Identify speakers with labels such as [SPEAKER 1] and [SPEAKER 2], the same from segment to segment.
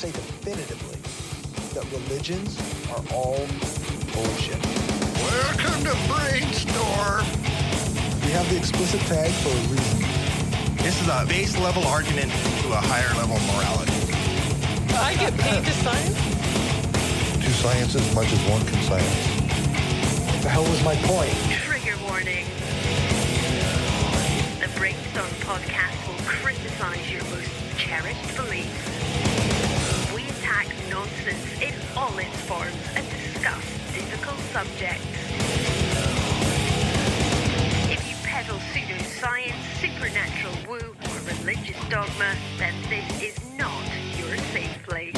[SPEAKER 1] say definitively that religions are all bullshit.
[SPEAKER 2] Welcome to Brainstorm.
[SPEAKER 1] We have the explicit tag for a reason.
[SPEAKER 2] This is a base level argument to a higher level morality.
[SPEAKER 3] I get paid to science?
[SPEAKER 4] To science as much as one can science.
[SPEAKER 1] What the hell was my point?
[SPEAKER 5] Trigger warning. The Brainstorm podcast will criticize your most cherished beliefs. We attack nonsense in all its forms and discuss difficult subjects. If you peddle pseudoscience, supernatural woo, or religious dogma, then this is not your safe place.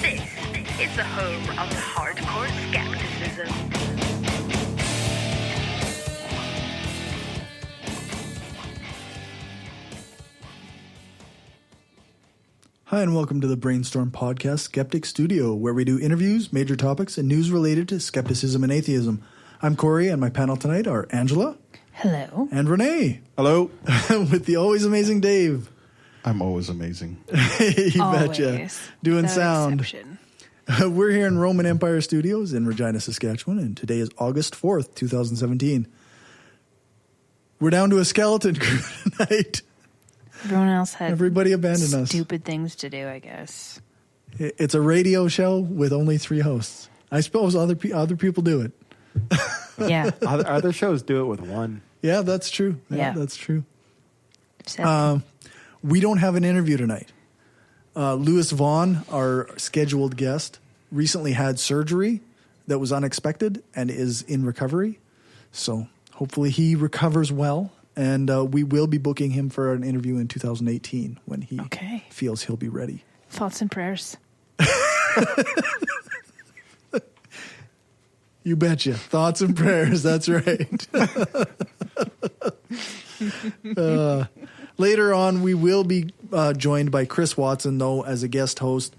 [SPEAKER 5] This is the home of hardcore skepticism.
[SPEAKER 6] Hi, and welcome to the Brainstorm Podcast Skeptic Studio, where we do interviews, major topics, and news related to skepticism and atheism. I'm Corey, and my panel tonight are Angela.
[SPEAKER 7] Hello.
[SPEAKER 6] And Renee.
[SPEAKER 4] Hello.
[SPEAKER 6] With the always amazing Dave.
[SPEAKER 4] I'm always amazing.
[SPEAKER 6] You
[SPEAKER 7] Always.
[SPEAKER 6] betcha. Doing
[SPEAKER 7] Without
[SPEAKER 6] sound.
[SPEAKER 7] exception.
[SPEAKER 6] We're here in Roman Empire Studios in Regina, Saskatchewan, and today is August 4th, 2017. We're down to a skeleton crew tonight.
[SPEAKER 7] Everyone else had
[SPEAKER 6] Everybody abandoned us.
[SPEAKER 7] stupid things to do, I guess.
[SPEAKER 6] It's a radio show with only 3 hosts. I suppose other people do it.
[SPEAKER 7] Yeah.
[SPEAKER 8] Other shows do it with one.
[SPEAKER 6] Yeah, that's true.
[SPEAKER 7] Yeah.
[SPEAKER 6] That's true.
[SPEAKER 7] So,
[SPEAKER 6] We don't have an interview tonight. Louis Vaughn, our scheduled guest, recently had surgery that was unexpected and is in recovery. So hopefully he recovers well. And we will be booking him for an interview in 2018 when he feels he'll be ready.
[SPEAKER 7] thoughts and prayers.
[SPEAKER 6] You betcha. Thoughts and prayers. That's right. Later on, we will be joined by Chris Watson, though, as a guest host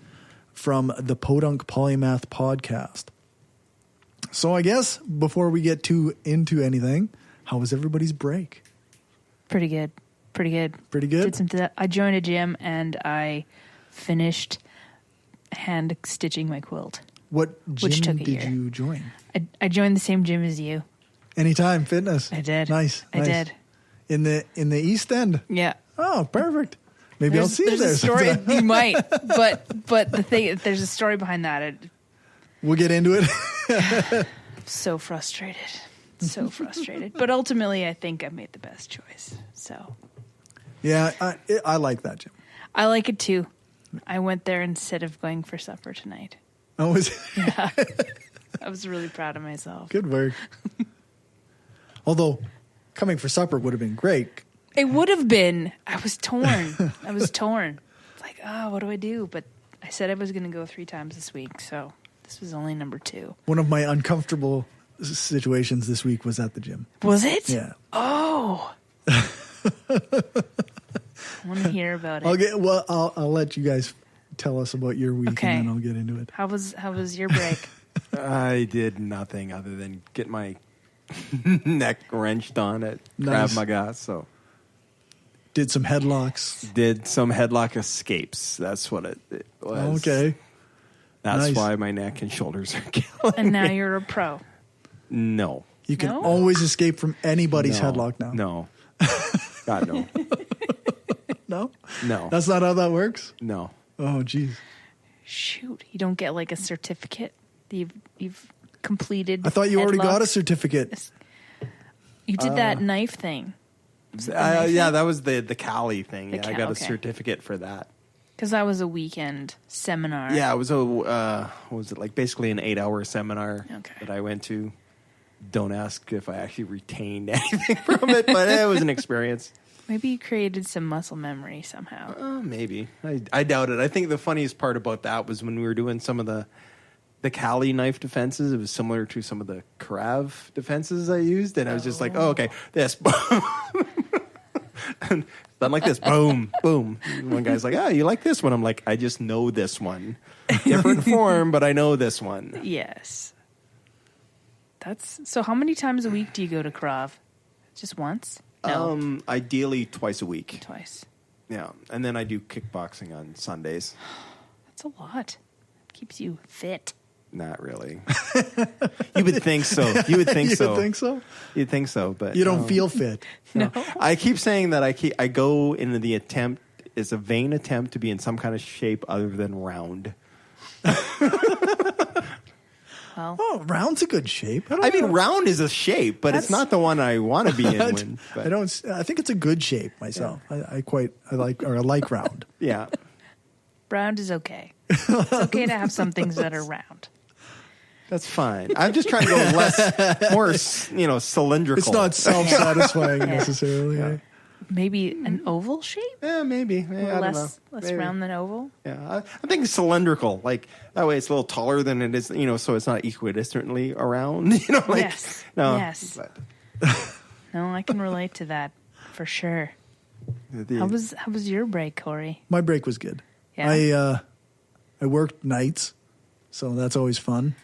[SPEAKER 6] from the Podunk Polymath podcast. So I guess before we get too into anything, how was everybody's break?
[SPEAKER 7] Pretty good. Pretty good.
[SPEAKER 6] Pretty good?
[SPEAKER 7] Did some I joined a gym and I finished hand stitching my quilt.
[SPEAKER 6] What
[SPEAKER 7] Which
[SPEAKER 6] gym
[SPEAKER 7] took a
[SPEAKER 6] did
[SPEAKER 7] year.
[SPEAKER 6] you join?
[SPEAKER 7] I joined the same gym as you.
[SPEAKER 6] Anytime Fitness.
[SPEAKER 7] I did.
[SPEAKER 6] Nice.
[SPEAKER 7] I did.
[SPEAKER 6] In the East End.
[SPEAKER 7] Yeah.
[SPEAKER 6] Oh, perfect. Maybe I'll see you there
[SPEAKER 7] There's a story.
[SPEAKER 6] sometime.
[SPEAKER 7] You might, but the thing, there's a story behind that.
[SPEAKER 6] We'll get into it.
[SPEAKER 7] So frustrated. So frustrated. But ultimately, I think I made the best choice. So
[SPEAKER 6] Yeah, I like that gym.
[SPEAKER 7] I like it too. I went there instead of going for supper tonight.
[SPEAKER 6] Oh,
[SPEAKER 7] Yeah. I was really proud of myself.
[SPEAKER 6] good work. Although coming for supper would have been great.
[SPEAKER 7] It would have been. I was torn. It's like, what do I do? But I said I was going to go 3 times this week. So this was only number 2.
[SPEAKER 6] One of my uncomfortable situations this week was at the gym.
[SPEAKER 7] Was it?
[SPEAKER 6] Yeah.
[SPEAKER 7] Oh. I want to hear about it.
[SPEAKER 6] I'll let you guys tell us about your week
[SPEAKER 7] Okay.
[SPEAKER 6] and then I'll get into it.
[SPEAKER 7] How was your break?
[SPEAKER 8] I did nothing other than get my neck wrenched on at
[SPEAKER 6] Nice.
[SPEAKER 8] Krav Maga. So
[SPEAKER 6] Did some headlocks.
[SPEAKER 8] did some headlock escapes. That's what it was.
[SPEAKER 6] Okay.
[SPEAKER 8] That's
[SPEAKER 6] Nice.
[SPEAKER 8] why my neck and shoulders are killing.
[SPEAKER 7] And now you're a pro.
[SPEAKER 8] No.
[SPEAKER 6] You can
[SPEAKER 7] No?
[SPEAKER 6] always escape from anybody's
[SPEAKER 8] No.
[SPEAKER 6] headlock now.
[SPEAKER 8] No. God, no.
[SPEAKER 6] No?
[SPEAKER 8] No.
[SPEAKER 6] That's not how that works?
[SPEAKER 8] No.
[SPEAKER 6] Oh, geez.
[SPEAKER 7] Shoot, you don't get like a certificate. You've completed.
[SPEAKER 6] I thought you already got a
[SPEAKER 7] headlocks?
[SPEAKER 6] certificate.
[SPEAKER 7] You did that knife thing.
[SPEAKER 8] Yeah, that was the Cali thing.
[SPEAKER 7] The
[SPEAKER 8] Yeah, I
[SPEAKER 7] Ca-
[SPEAKER 8] got a
[SPEAKER 7] okay.
[SPEAKER 8] certificate for that.
[SPEAKER 7] Because that was a weekend seminar.
[SPEAKER 8] Yeah, it was what was it, like basically an 8-hour seminar
[SPEAKER 7] Okay.
[SPEAKER 8] that I went to. Don't ask if I actually retained anything from it, but it was an experience.
[SPEAKER 7] Maybe you created some muscle memory somehow.
[SPEAKER 8] Maybe. I doubt it. I think the funniest part about that was when we were doing some of the Cali knife defenses. It was similar to some of the Krav defenses I used, and I was just like, oh, okay, this. And done like this, boom, boom. And one guy's like, you like this one? I'm like, I just know this one. Different form, but I know this one.
[SPEAKER 7] Yes. So how many times a week do you go to Krav? Just once? No.
[SPEAKER 8] Ideally twice a week.
[SPEAKER 7] Twice.
[SPEAKER 8] Yeah, and then I do kickboxing on Sundays.
[SPEAKER 7] That's a lot. Keeps you fit.
[SPEAKER 8] Not really. You would think so. You would think so.
[SPEAKER 6] You think so?
[SPEAKER 8] You'd think so, but
[SPEAKER 6] You don't feel fit.
[SPEAKER 7] No.
[SPEAKER 8] I keep saying that I go into the attempt. It's a vain attempt to be in some kind of shape other than round.
[SPEAKER 7] Well,
[SPEAKER 6] Oh, round's a good shape.
[SPEAKER 8] I mean, round is a shape, but it's not the one I want to be in.
[SPEAKER 6] I don't. I think it's a good shape myself. I like round.
[SPEAKER 8] Yeah.
[SPEAKER 7] round is okay. It's okay to have some things that are round.
[SPEAKER 8] That's fine. I'm just trying to go more, cylindrical.
[SPEAKER 6] It's not self-satisfying necessarily.
[SPEAKER 7] Yeah. Maybe an oval shape?
[SPEAKER 8] Yeah, maybe. I don't know.
[SPEAKER 7] Less round than oval?
[SPEAKER 8] Yeah, I'm thinking cylindrical. Like, that way it's a little taller than it is, so it's not equidistantly around.
[SPEAKER 7] Yes.
[SPEAKER 8] No,
[SPEAKER 7] Yes.
[SPEAKER 8] but-
[SPEAKER 7] No, I can relate to that for sure. How was your break, Corey?
[SPEAKER 6] My break was good.
[SPEAKER 7] Yeah.
[SPEAKER 6] I worked nights, so that's always fun.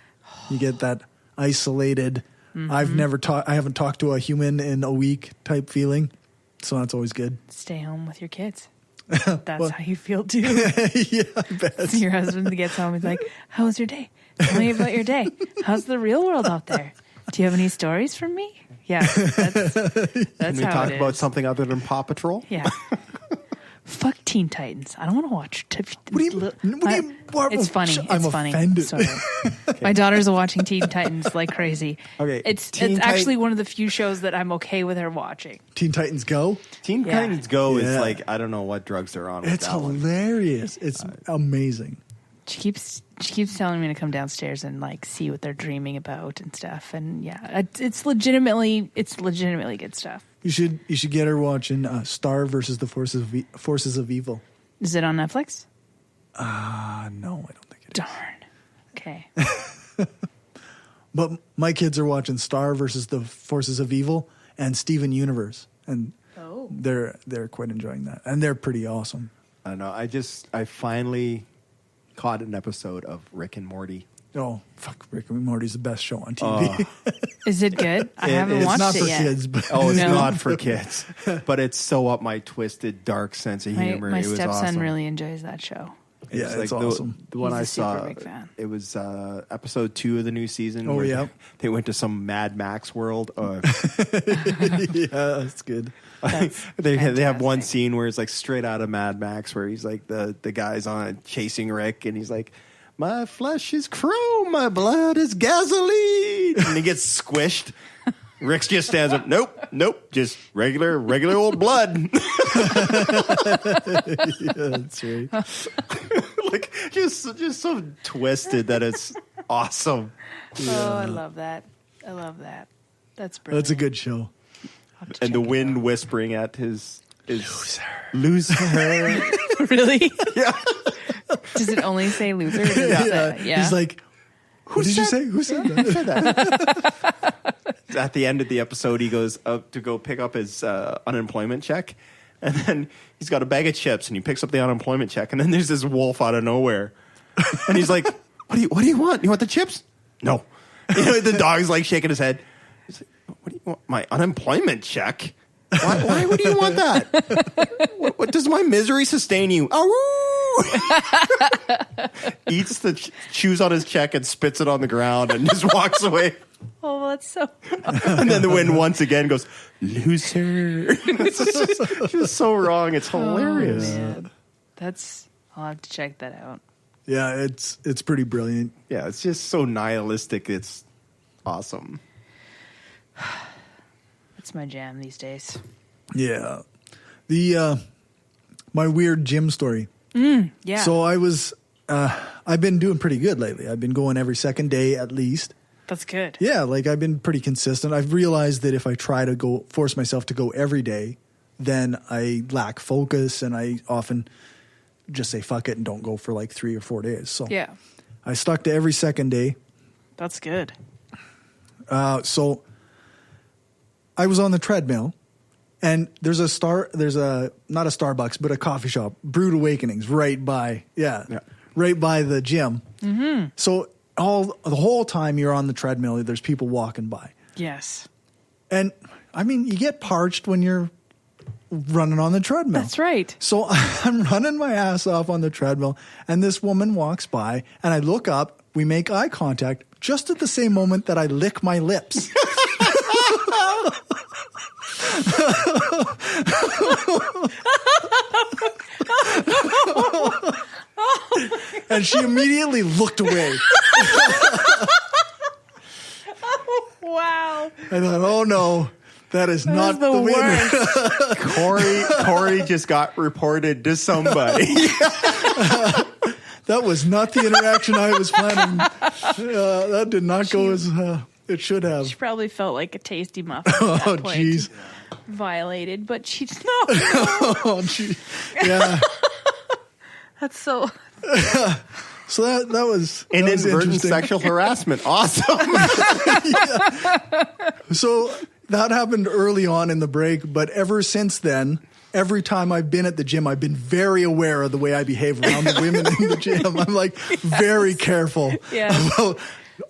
[SPEAKER 6] You get that isolated.
[SPEAKER 7] Mm-hmm.
[SPEAKER 6] I haven't talked to a human in a week type feeling, so that's always good.
[SPEAKER 7] Stay home with your kids. That's how you feel too.
[SPEAKER 6] Yeah, I bet.
[SPEAKER 7] Your husband gets home, he's like, "How was your day? Tell me about your day. How's the real world out there? Do you have any stories for me?" Yeah, that's
[SPEAKER 8] Can we
[SPEAKER 7] how
[SPEAKER 8] talk
[SPEAKER 7] it
[SPEAKER 8] about
[SPEAKER 7] is.
[SPEAKER 8] something other than Paw Patrol?
[SPEAKER 7] Yeah. Fuck Teen Titans. I don't want to watch. It's funny.
[SPEAKER 6] I'm
[SPEAKER 7] It's funny.
[SPEAKER 6] offended.
[SPEAKER 7] Sorry. My daughters are watching Teen Titans like crazy.
[SPEAKER 8] Okay,
[SPEAKER 7] It's
[SPEAKER 8] Teen
[SPEAKER 7] actually one of the few shows that I'm okay with her watching.
[SPEAKER 6] Teen Titans Go.
[SPEAKER 8] Teen
[SPEAKER 7] Yeah.
[SPEAKER 8] Titans Go is
[SPEAKER 6] Yeah.
[SPEAKER 8] like, I don't know what drugs they're on. With
[SPEAKER 6] It's
[SPEAKER 8] that one.
[SPEAKER 6] hilarious. It's amazing.
[SPEAKER 7] She keeps telling me to come downstairs and like see what they're dreaming about and stuff. And yeah, it's legitimately good stuff.
[SPEAKER 6] You should get her watching Star versus the Forces of Evil.
[SPEAKER 7] Is it on Netflix?
[SPEAKER 6] No, I don't think it is.
[SPEAKER 7] Darn. Okay.
[SPEAKER 6] But my kids are watching Star versus the Forces of Evil and Steven Universe, and they're quite enjoying that, and they're pretty awesome.
[SPEAKER 8] I don't know. I finally caught an episode of Rick and Morty.
[SPEAKER 6] Oh, fuck! Rick and Morty's the best show on TV.
[SPEAKER 7] Is it good? I haven't
[SPEAKER 6] It's
[SPEAKER 7] watched
[SPEAKER 6] not
[SPEAKER 7] it
[SPEAKER 6] for
[SPEAKER 7] yet.
[SPEAKER 6] kids, but
[SPEAKER 8] Oh, it's
[SPEAKER 7] No.
[SPEAKER 8] not for kids, but it's so up my twisted, dark sense of humor.
[SPEAKER 7] My
[SPEAKER 8] It was
[SPEAKER 7] stepson
[SPEAKER 8] awesome.
[SPEAKER 7] really enjoys that show.
[SPEAKER 6] yeah, it's
[SPEAKER 8] the
[SPEAKER 6] awesome.
[SPEAKER 8] one
[SPEAKER 7] He's
[SPEAKER 8] I
[SPEAKER 7] a super
[SPEAKER 8] saw,
[SPEAKER 7] big fan.
[SPEAKER 8] it was episode 2 of the new season.
[SPEAKER 6] Oh,
[SPEAKER 8] where
[SPEAKER 6] yeah.
[SPEAKER 8] they went to some Mad Max world.
[SPEAKER 6] Yeah, that's good.
[SPEAKER 8] They have one
[SPEAKER 7] fantastic.
[SPEAKER 8] scene where it's like straight out of Mad Max, where he's like the guy's on chasing Rick, and he's like, "My flesh is chrome, my blood is gasoline," and he gets squished. Rick just stands up. Nope, just regular old blood.
[SPEAKER 6] Yeah, that's right.
[SPEAKER 8] Like just so twisted that it's awesome.
[SPEAKER 7] Oh, I love that. That's brilliant.
[SPEAKER 6] That's a good show.
[SPEAKER 7] I'll have to
[SPEAKER 8] And the
[SPEAKER 7] check it
[SPEAKER 8] wind whispering at his loser.
[SPEAKER 7] Really?
[SPEAKER 8] Yeah.
[SPEAKER 7] Does it only say loser? Or does it say- yeah.
[SPEAKER 6] He's like, "What did you say? Who said that?"
[SPEAKER 8] At the end of the episode, he goes up to go pick up his unemployment check, and then he's got a bag of chips, and he picks up the unemployment check, and then there's this wolf out of nowhere, and he's like, "What do you want? You want the chips?" No. The dog's like shaking his head. He's like, "What do you want? My unemployment check? Why would you want that? What does my misery sustain you?" Eats the chews on his check and spits it on the ground and just walks away.
[SPEAKER 7] Oh, that's so.
[SPEAKER 8] And then the wind once again goes, "Loser." It's just so wrong. It's hilarious.
[SPEAKER 7] Man. I'll have to check that out.
[SPEAKER 6] Yeah, it's pretty brilliant.
[SPEAKER 8] Yeah, it's just so nihilistic. It's awesome.
[SPEAKER 7] That's my jam these days.
[SPEAKER 6] Yeah, the my weird gym story.
[SPEAKER 7] Yeah.
[SPEAKER 6] So I've been doing pretty good lately. I've been going every second day at least.
[SPEAKER 7] That's good.
[SPEAKER 6] Yeah, like I've been pretty consistent. I've realized that if I try to force myself to go every day, then I lack focus and I often just say fuck it and don't go for like 3 or 4 days. So
[SPEAKER 7] Yeah.
[SPEAKER 6] I stuck to every second day.
[SPEAKER 7] That's good.
[SPEAKER 6] So I was on the treadmill and there's not a Starbucks, but a coffee shop, Brewed Awakenings, right by the gym. Mm-hmm. So the whole time you're on the treadmill, there's people walking by.
[SPEAKER 7] Yes.
[SPEAKER 6] And I mean, you get parched when you're running on the treadmill.
[SPEAKER 7] That's right.
[SPEAKER 6] So I'm running my ass off on the treadmill, and this woman walks by, and I look up. We make eye contact just at the same moment that I lick my lips. And she immediately looked away.
[SPEAKER 7] Wow.
[SPEAKER 6] I thought, oh no, that is not the winner.
[SPEAKER 8] Corey just got reported to somebody.
[SPEAKER 6] That was not the interaction I was planning. That did not go as it should have.
[SPEAKER 7] She probably felt like a tasty muffin at that
[SPEAKER 6] Oh,
[SPEAKER 7] point.
[SPEAKER 6] jeez.
[SPEAKER 7] Violated, but she's no.
[SPEAKER 6] Oh, gee. Yeah.
[SPEAKER 7] That's so.
[SPEAKER 6] So that was
[SPEAKER 8] Inadvertent
[SPEAKER 6] interesting.
[SPEAKER 8] sexual harassment. Awesome.
[SPEAKER 6] So that happened early on in the break, but ever since then, every time I've been at the gym, I've been very aware of the way I behave around the women in the gym. I'm like very careful about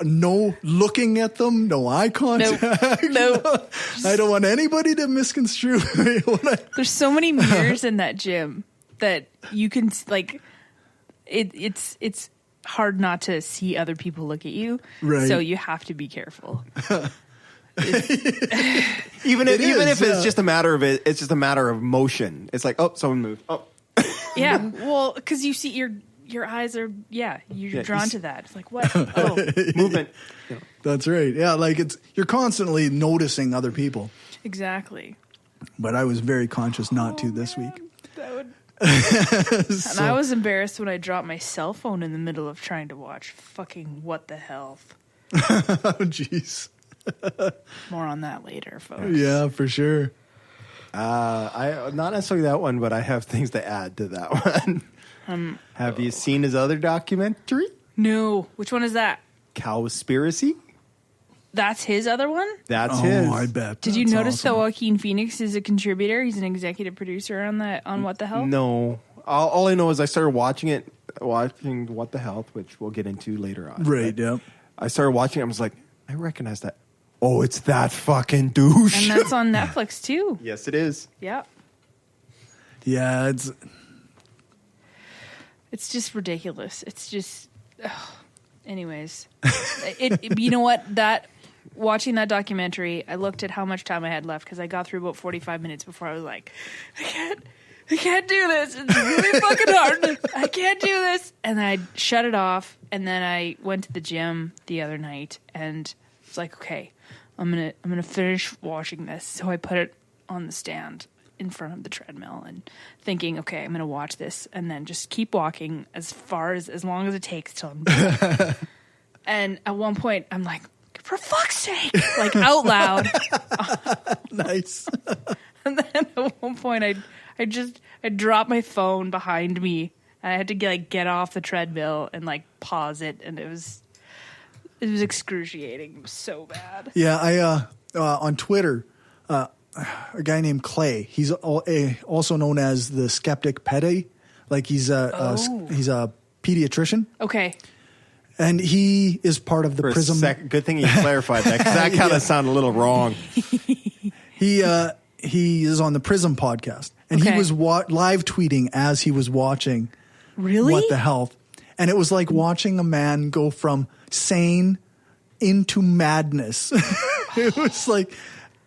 [SPEAKER 6] no looking at them, no eye contact.
[SPEAKER 7] Nope.
[SPEAKER 6] I don't want anybody to misconstrue me.
[SPEAKER 7] There's so many mirrors in that gym that you can like. It's hard not to see other people look at you,
[SPEAKER 6] Right.
[SPEAKER 7] so you have to be careful.
[SPEAKER 8] Even if it's just a matter of it's just a matter of motion. It's like, oh, someone moved. Oh,
[SPEAKER 7] Yeah, well, because you see your eyes are you're drawn to that. It's like what? Oh,
[SPEAKER 8] movement.
[SPEAKER 6] That's right. Yeah, like you're constantly noticing other people.
[SPEAKER 7] exactly.
[SPEAKER 6] But I was very conscious not to this week.
[SPEAKER 7] That would. And I was embarrassed when I dropped my cell phone in the middle of trying to watch fucking What the Health.
[SPEAKER 6] Oh, jeez.
[SPEAKER 7] More on that later, folks.
[SPEAKER 6] Yeah, for sure.
[SPEAKER 8] I not necessarily that one, but I have things to add to that one. Have you seen his other documentary,
[SPEAKER 7] No, which one is that?
[SPEAKER 8] Cowspiracy?
[SPEAKER 7] That's his other one?
[SPEAKER 8] That's his.
[SPEAKER 6] Oh, I bet.
[SPEAKER 7] Did you
[SPEAKER 6] That's
[SPEAKER 7] notice
[SPEAKER 6] awesome.
[SPEAKER 7] that Joaquin Phoenix is a contributor? He's an executive producer on What the Hell?
[SPEAKER 8] No. All I know is I started watching What the Health, which we'll get into later on.
[SPEAKER 6] Right,
[SPEAKER 8] But
[SPEAKER 6] yeah.
[SPEAKER 8] I started watching it. I was like, I recognize that. Oh, it's that fucking douche.
[SPEAKER 7] And that's on Netflix too.
[SPEAKER 8] Yes, it is.
[SPEAKER 7] Yeah.
[SPEAKER 6] Yeah,
[SPEAKER 7] It's just ridiculous. It's just anyways. You know what? Watching that documentary, I looked at how much time I had left because I got through about 45 minutes before I was like, I can't do this. It's really fucking hard. I can't do this. And I shut it off. And then I went to the gym the other night and was like, okay, I'm gonna finish watching this. So I put it on the stand in front of the treadmill and thinking, okay, I'm gonna watch this and then just keep walking as long as it takes till I'm done. And at one point, I'm like, for fuck's sake, like out loud.
[SPEAKER 6] nice.
[SPEAKER 7] And then at one point, I dropped my phone behind me, and I had to get off the treadmill and like pause it, and it was excruciating. It was so bad.
[SPEAKER 6] Yeah, I on Twitter, a guy named Clay. He's also known as the skeptic petty. Like he's a pediatrician.
[SPEAKER 7] Okay.
[SPEAKER 6] And he is part of the
[SPEAKER 8] For a
[SPEAKER 6] Prism.
[SPEAKER 8] good thing you clarified that, because that kind of sounded a little wrong.
[SPEAKER 6] He is on the Prism podcast, and
[SPEAKER 7] Okay.
[SPEAKER 6] he was live tweeting as he was watching
[SPEAKER 7] Really?
[SPEAKER 6] What the Health, and it was like watching a man go from sane into madness. It was like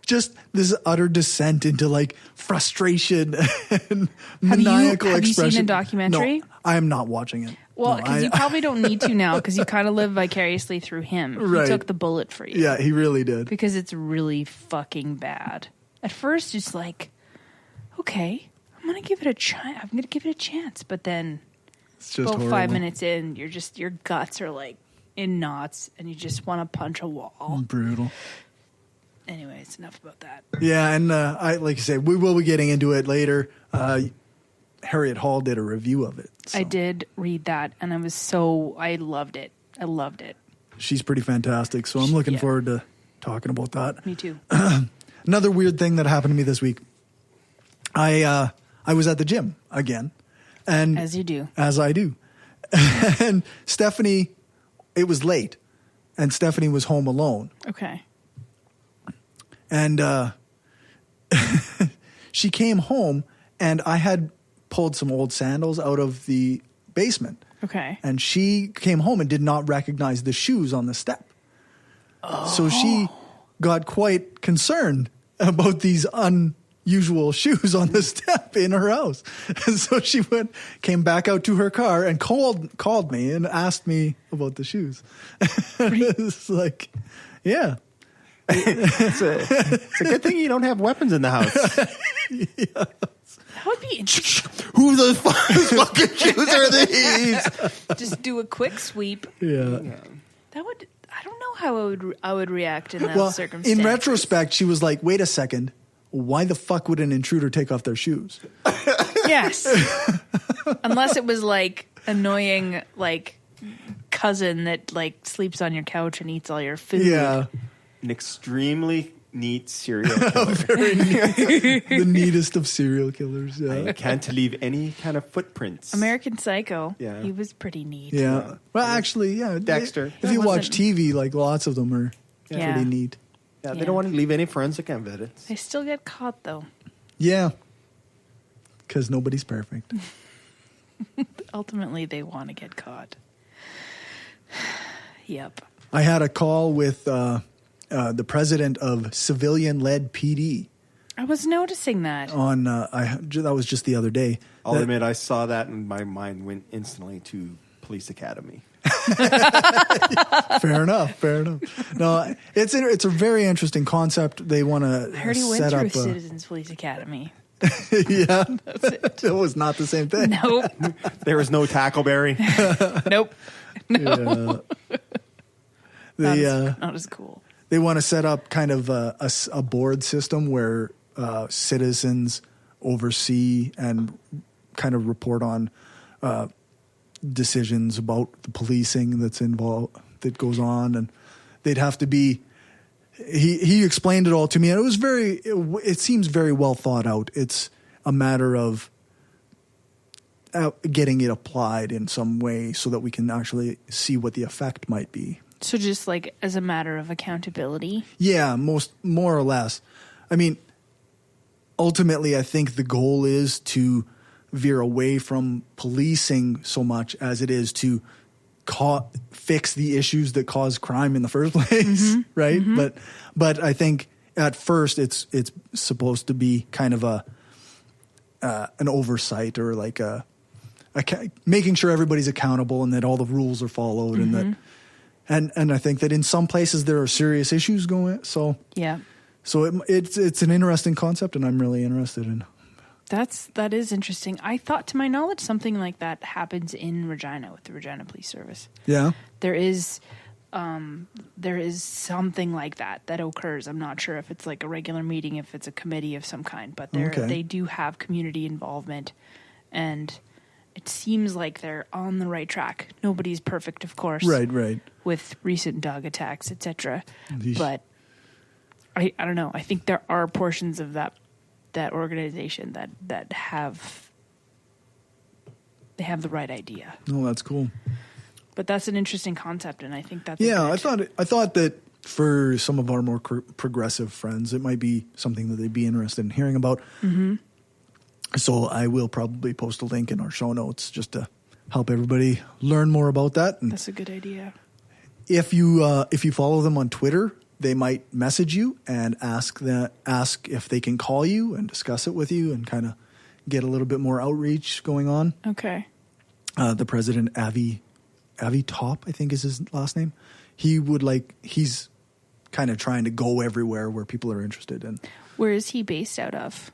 [SPEAKER 6] just this utter descent into like frustration and maniacal
[SPEAKER 7] have you
[SPEAKER 6] expression.
[SPEAKER 7] seen the documentary?
[SPEAKER 6] No, I am not watching it.
[SPEAKER 7] Well,
[SPEAKER 6] No,
[SPEAKER 7] because you probably don't need to now, because you kind of live vicariously through him.
[SPEAKER 6] Right.
[SPEAKER 7] He took the bullet for you.
[SPEAKER 6] Yeah, he really did.
[SPEAKER 7] Because it's really fucking bad. At first, it's like, okay, I'm gonna give it a chance. I'm gonna give it a chance, but then
[SPEAKER 6] It's just
[SPEAKER 7] about
[SPEAKER 6] horrible.
[SPEAKER 7] 5 minutes in, your guts are like in knots, and you just want to punch a wall.
[SPEAKER 6] Brutal.
[SPEAKER 7] Anyways, enough about that.
[SPEAKER 6] Yeah, and I like you say, we will be getting into it later. Harriet Hall did a review of it. So
[SPEAKER 7] I did read that, and I loved it. I loved it.
[SPEAKER 6] she's pretty fantastic. So I'm looking
[SPEAKER 7] Yeah.
[SPEAKER 6] forward to talking about that.
[SPEAKER 7] Me too.
[SPEAKER 6] Another weird thing that happened to me this week. I was at the gym again, and
[SPEAKER 7] As you do.
[SPEAKER 6] as I do, and Stephanie, it was late, and Stephanie was home alone,
[SPEAKER 7] Okay.
[SPEAKER 6] and she came home and I had pulled some old sandals out of the basement.
[SPEAKER 7] Okay.
[SPEAKER 6] And she came home and did not recognize the shoes on the step. So she got quite concerned about these unusual shoes on the step in her house. And so she came back out to her car and called me and asked me about the shoes. It's like, yeah.
[SPEAKER 8] It's a good thing you don't have weapons in the house.
[SPEAKER 7] That would be interesting.
[SPEAKER 8] Who the fucking shoes are these?
[SPEAKER 7] Just do a quick sweep.
[SPEAKER 6] Yeah.
[SPEAKER 7] That would. I don't know how I would react in that circumstance.
[SPEAKER 6] In retrospect, she was like, wait a second. Why the fuck would an intruder take off their shoes?
[SPEAKER 7] Yes. Unless it was like annoying, like cousin that like sleeps on your couch and eats all your food.
[SPEAKER 6] Yeah.
[SPEAKER 8] An extremely neat serial killer.
[SPEAKER 6] The neatest of serial killers. Yeah.
[SPEAKER 8] I can't leave any kind of footprints.
[SPEAKER 7] American Psycho.
[SPEAKER 8] Yeah.
[SPEAKER 7] He was pretty neat.
[SPEAKER 6] Yeah. Well, actually, yeah.
[SPEAKER 8] Dexter.
[SPEAKER 6] If you watch
[SPEAKER 7] wasn't-
[SPEAKER 6] TV, like lots of them are
[SPEAKER 7] Yeah.
[SPEAKER 6] pretty neat.
[SPEAKER 8] Yeah, they
[SPEAKER 7] Yeah.
[SPEAKER 8] don't want to leave any forensic evidence.
[SPEAKER 7] They still get caught though.
[SPEAKER 6] Yeah. Because nobody's perfect.
[SPEAKER 7] Ultimately, they want to get caught. Yep.
[SPEAKER 6] I had a call with the president of civilian-led PD
[SPEAKER 7] I was noticing that.
[SPEAKER 6] on. That was just the other day.
[SPEAKER 8] I'll
[SPEAKER 6] That-
[SPEAKER 8] admit, I saw that and my mind went instantly to police academy.
[SPEAKER 6] Fair enough. Fair enough. No, it's a very interesting concept. They want to
[SPEAKER 7] I heard he went
[SPEAKER 6] set
[SPEAKER 7] through
[SPEAKER 6] up.
[SPEAKER 7] Citizens Police Academy.
[SPEAKER 6] Yeah,
[SPEAKER 7] That's it.
[SPEAKER 6] it was not the same thing.
[SPEAKER 7] Nope.
[SPEAKER 8] There was no Tackleberry.
[SPEAKER 7] Nope.
[SPEAKER 6] Yeah.
[SPEAKER 7] Not as cool.
[SPEAKER 6] They want to set up kind of a board system where citizens oversee and kind of report on decisions about the policing that's involved, that goes on, and they'd have to be. He explained it all to me, and it was it seems very well thought out. It's a matter of getting it applied in some way so that we can actually see what the effect might be.
[SPEAKER 7] So just like as a matter of accountability.
[SPEAKER 6] Yeah, more or less. I mean, ultimately, I think the goal is to veer away from policing so much as it is to fix the issues that cause crime in the first place, right? Mm-hmm. But I think at first it's supposed to be kind of an oversight, or like making sure everybody's accountable and that all the rules are followed, and that. And I think that in some places there are serious issues going. So
[SPEAKER 7] Yeah.
[SPEAKER 6] So it's an interesting concept, and I'm really interested in.
[SPEAKER 7] That is interesting. I thought, to my knowledge, something like that happens in Regina with the Regina Police Service.
[SPEAKER 6] Yeah.
[SPEAKER 7] There is something like that occurs. I'm not sure if it's like a regular meeting, if it's a committee of some kind, but they do have community involvement, and it seems like they're on the right track. Nobody's perfect, of course.
[SPEAKER 6] Right.
[SPEAKER 7] With recent dog attacks, etc. But I don't know. I think there are portions of that organization that have the right idea.
[SPEAKER 6] Oh, that's cool.
[SPEAKER 7] But that's an interesting concept, and I think that's
[SPEAKER 6] I thought that for some of our more progressive friends, it might be something that they'd be interested in hearing about. Mm-hmm. So I will probably post a link in our show notes just to help everybody learn more about that. And
[SPEAKER 7] that's a good idea.
[SPEAKER 6] If you follow them on Twitter, they might message you and ask if they can call you and discuss it with you and kind of get a little bit more outreach going on.
[SPEAKER 7] Okay.
[SPEAKER 6] The president, Avi Top, I think is his last name. He's kind of trying to go everywhere where people are interested in.
[SPEAKER 7] Where is he based out of?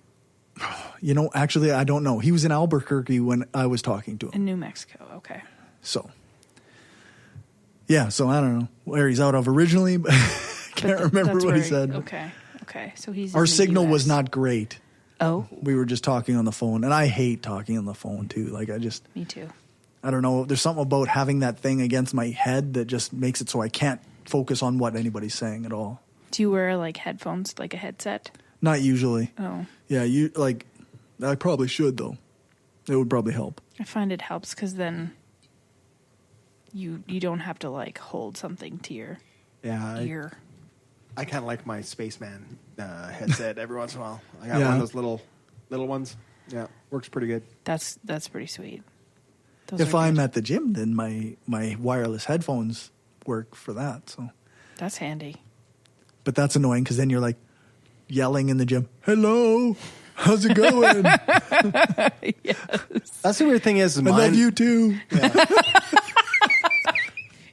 [SPEAKER 6] Actually, I don't know. He was in Albuquerque when I was talking to him.
[SPEAKER 7] In New Mexico. Okay.
[SPEAKER 6] So, yeah. So I don't know where he's out of originally, but can't remember what he said.
[SPEAKER 7] Okay. So he's
[SPEAKER 6] our
[SPEAKER 7] in the
[SPEAKER 6] signal
[SPEAKER 7] US.
[SPEAKER 6] was not great.
[SPEAKER 7] Oh.
[SPEAKER 6] We were just talking on the phone, and I hate talking on the phone too. Like
[SPEAKER 7] Me too.
[SPEAKER 6] I don't know. There's something about having that thing against my head that just makes it so I can't focus on what anybody's saying at all.
[SPEAKER 7] Do you wear like headphones, like a headset?
[SPEAKER 6] Not usually.
[SPEAKER 7] Oh.
[SPEAKER 6] Yeah, I probably should though. It would probably help.
[SPEAKER 7] I find it helps because then you don't have to like hold something to your ear.
[SPEAKER 8] I kind of like my spaceman headset every once in a while. I got one
[SPEAKER 6] Yeah.
[SPEAKER 8] of those little little ones. Yeah, works pretty good.
[SPEAKER 7] That's pretty sweet. Those
[SPEAKER 6] If
[SPEAKER 7] are
[SPEAKER 6] I'm
[SPEAKER 7] good.
[SPEAKER 6] at the gym, then my wireless headphones work for that. So,
[SPEAKER 7] That's handy.
[SPEAKER 6] but that's annoying because then you're like yelling in the gym. Hello, how's it going?
[SPEAKER 7] Yes.
[SPEAKER 8] That's the weird thing is
[SPEAKER 6] I
[SPEAKER 8] mine.
[SPEAKER 6] love you too.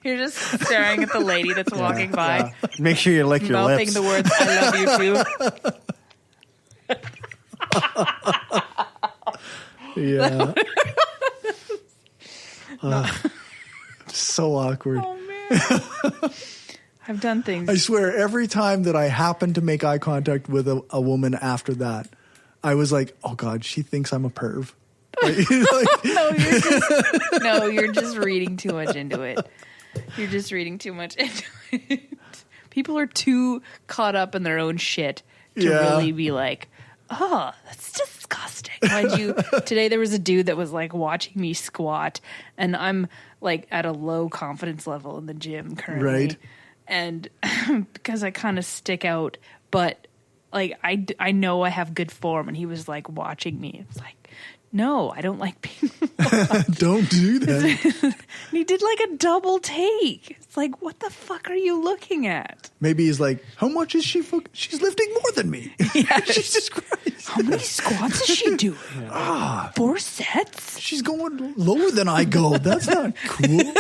[SPEAKER 7] You're just staring at the lady that's walking by,
[SPEAKER 8] Make sure you lick your
[SPEAKER 7] mouthing
[SPEAKER 8] lips.
[SPEAKER 7] the words "I love you too."
[SPEAKER 6] Yeah. So awkward.
[SPEAKER 7] Oh man, I've done things.
[SPEAKER 6] I swear, every time that I happen to make eye contact with a woman after that, I was like, oh God, she thinks I'm a perv. Like,
[SPEAKER 7] You're just reading too much into it. You're just reading too much into it. People are too caught up in their own shit to really be like, oh, that's disgusting. Mind you, today there was a dude that was like watching me squat, and I'm like at a low confidence level in the gym currently.
[SPEAKER 6] Right.
[SPEAKER 7] And because I kind of stick out, but like I know I have good form, and he was like watching me. It's like, no, I don't like being watched.
[SPEAKER 6] don't do that.
[SPEAKER 7] And he did like a double take. It's like, what the fuck are you looking at?
[SPEAKER 6] Maybe he's like, how much is she? She's lifting more than me. Jesus Christ.
[SPEAKER 7] How many squats is she doing? 4 sets?
[SPEAKER 6] She's going lower than I go. That's not cool.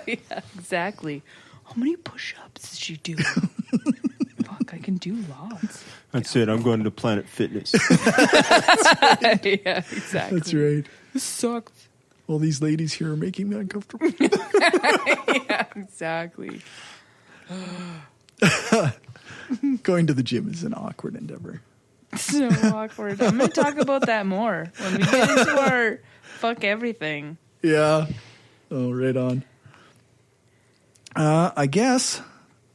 [SPEAKER 7] Yeah, exactly. How many push-ups is she doing? Fuck, I can do lots.
[SPEAKER 8] That's it. I'm going to Planet Fitness.
[SPEAKER 7] Yeah, exactly.
[SPEAKER 6] That's right.
[SPEAKER 7] This sucks.
[SPEAKER 6] All these ladies here are making me uncomfortable.
[SPEAKER 7] Yeah, exactly.
[SPEAKER 6] Going to the gym is an awkward endeavor.
[SPEAKER 7] So awkward. I'm going to talk about that more when we get into our fuck everything.
[SPEAKER 6] Yeah. Oh, right on. I guess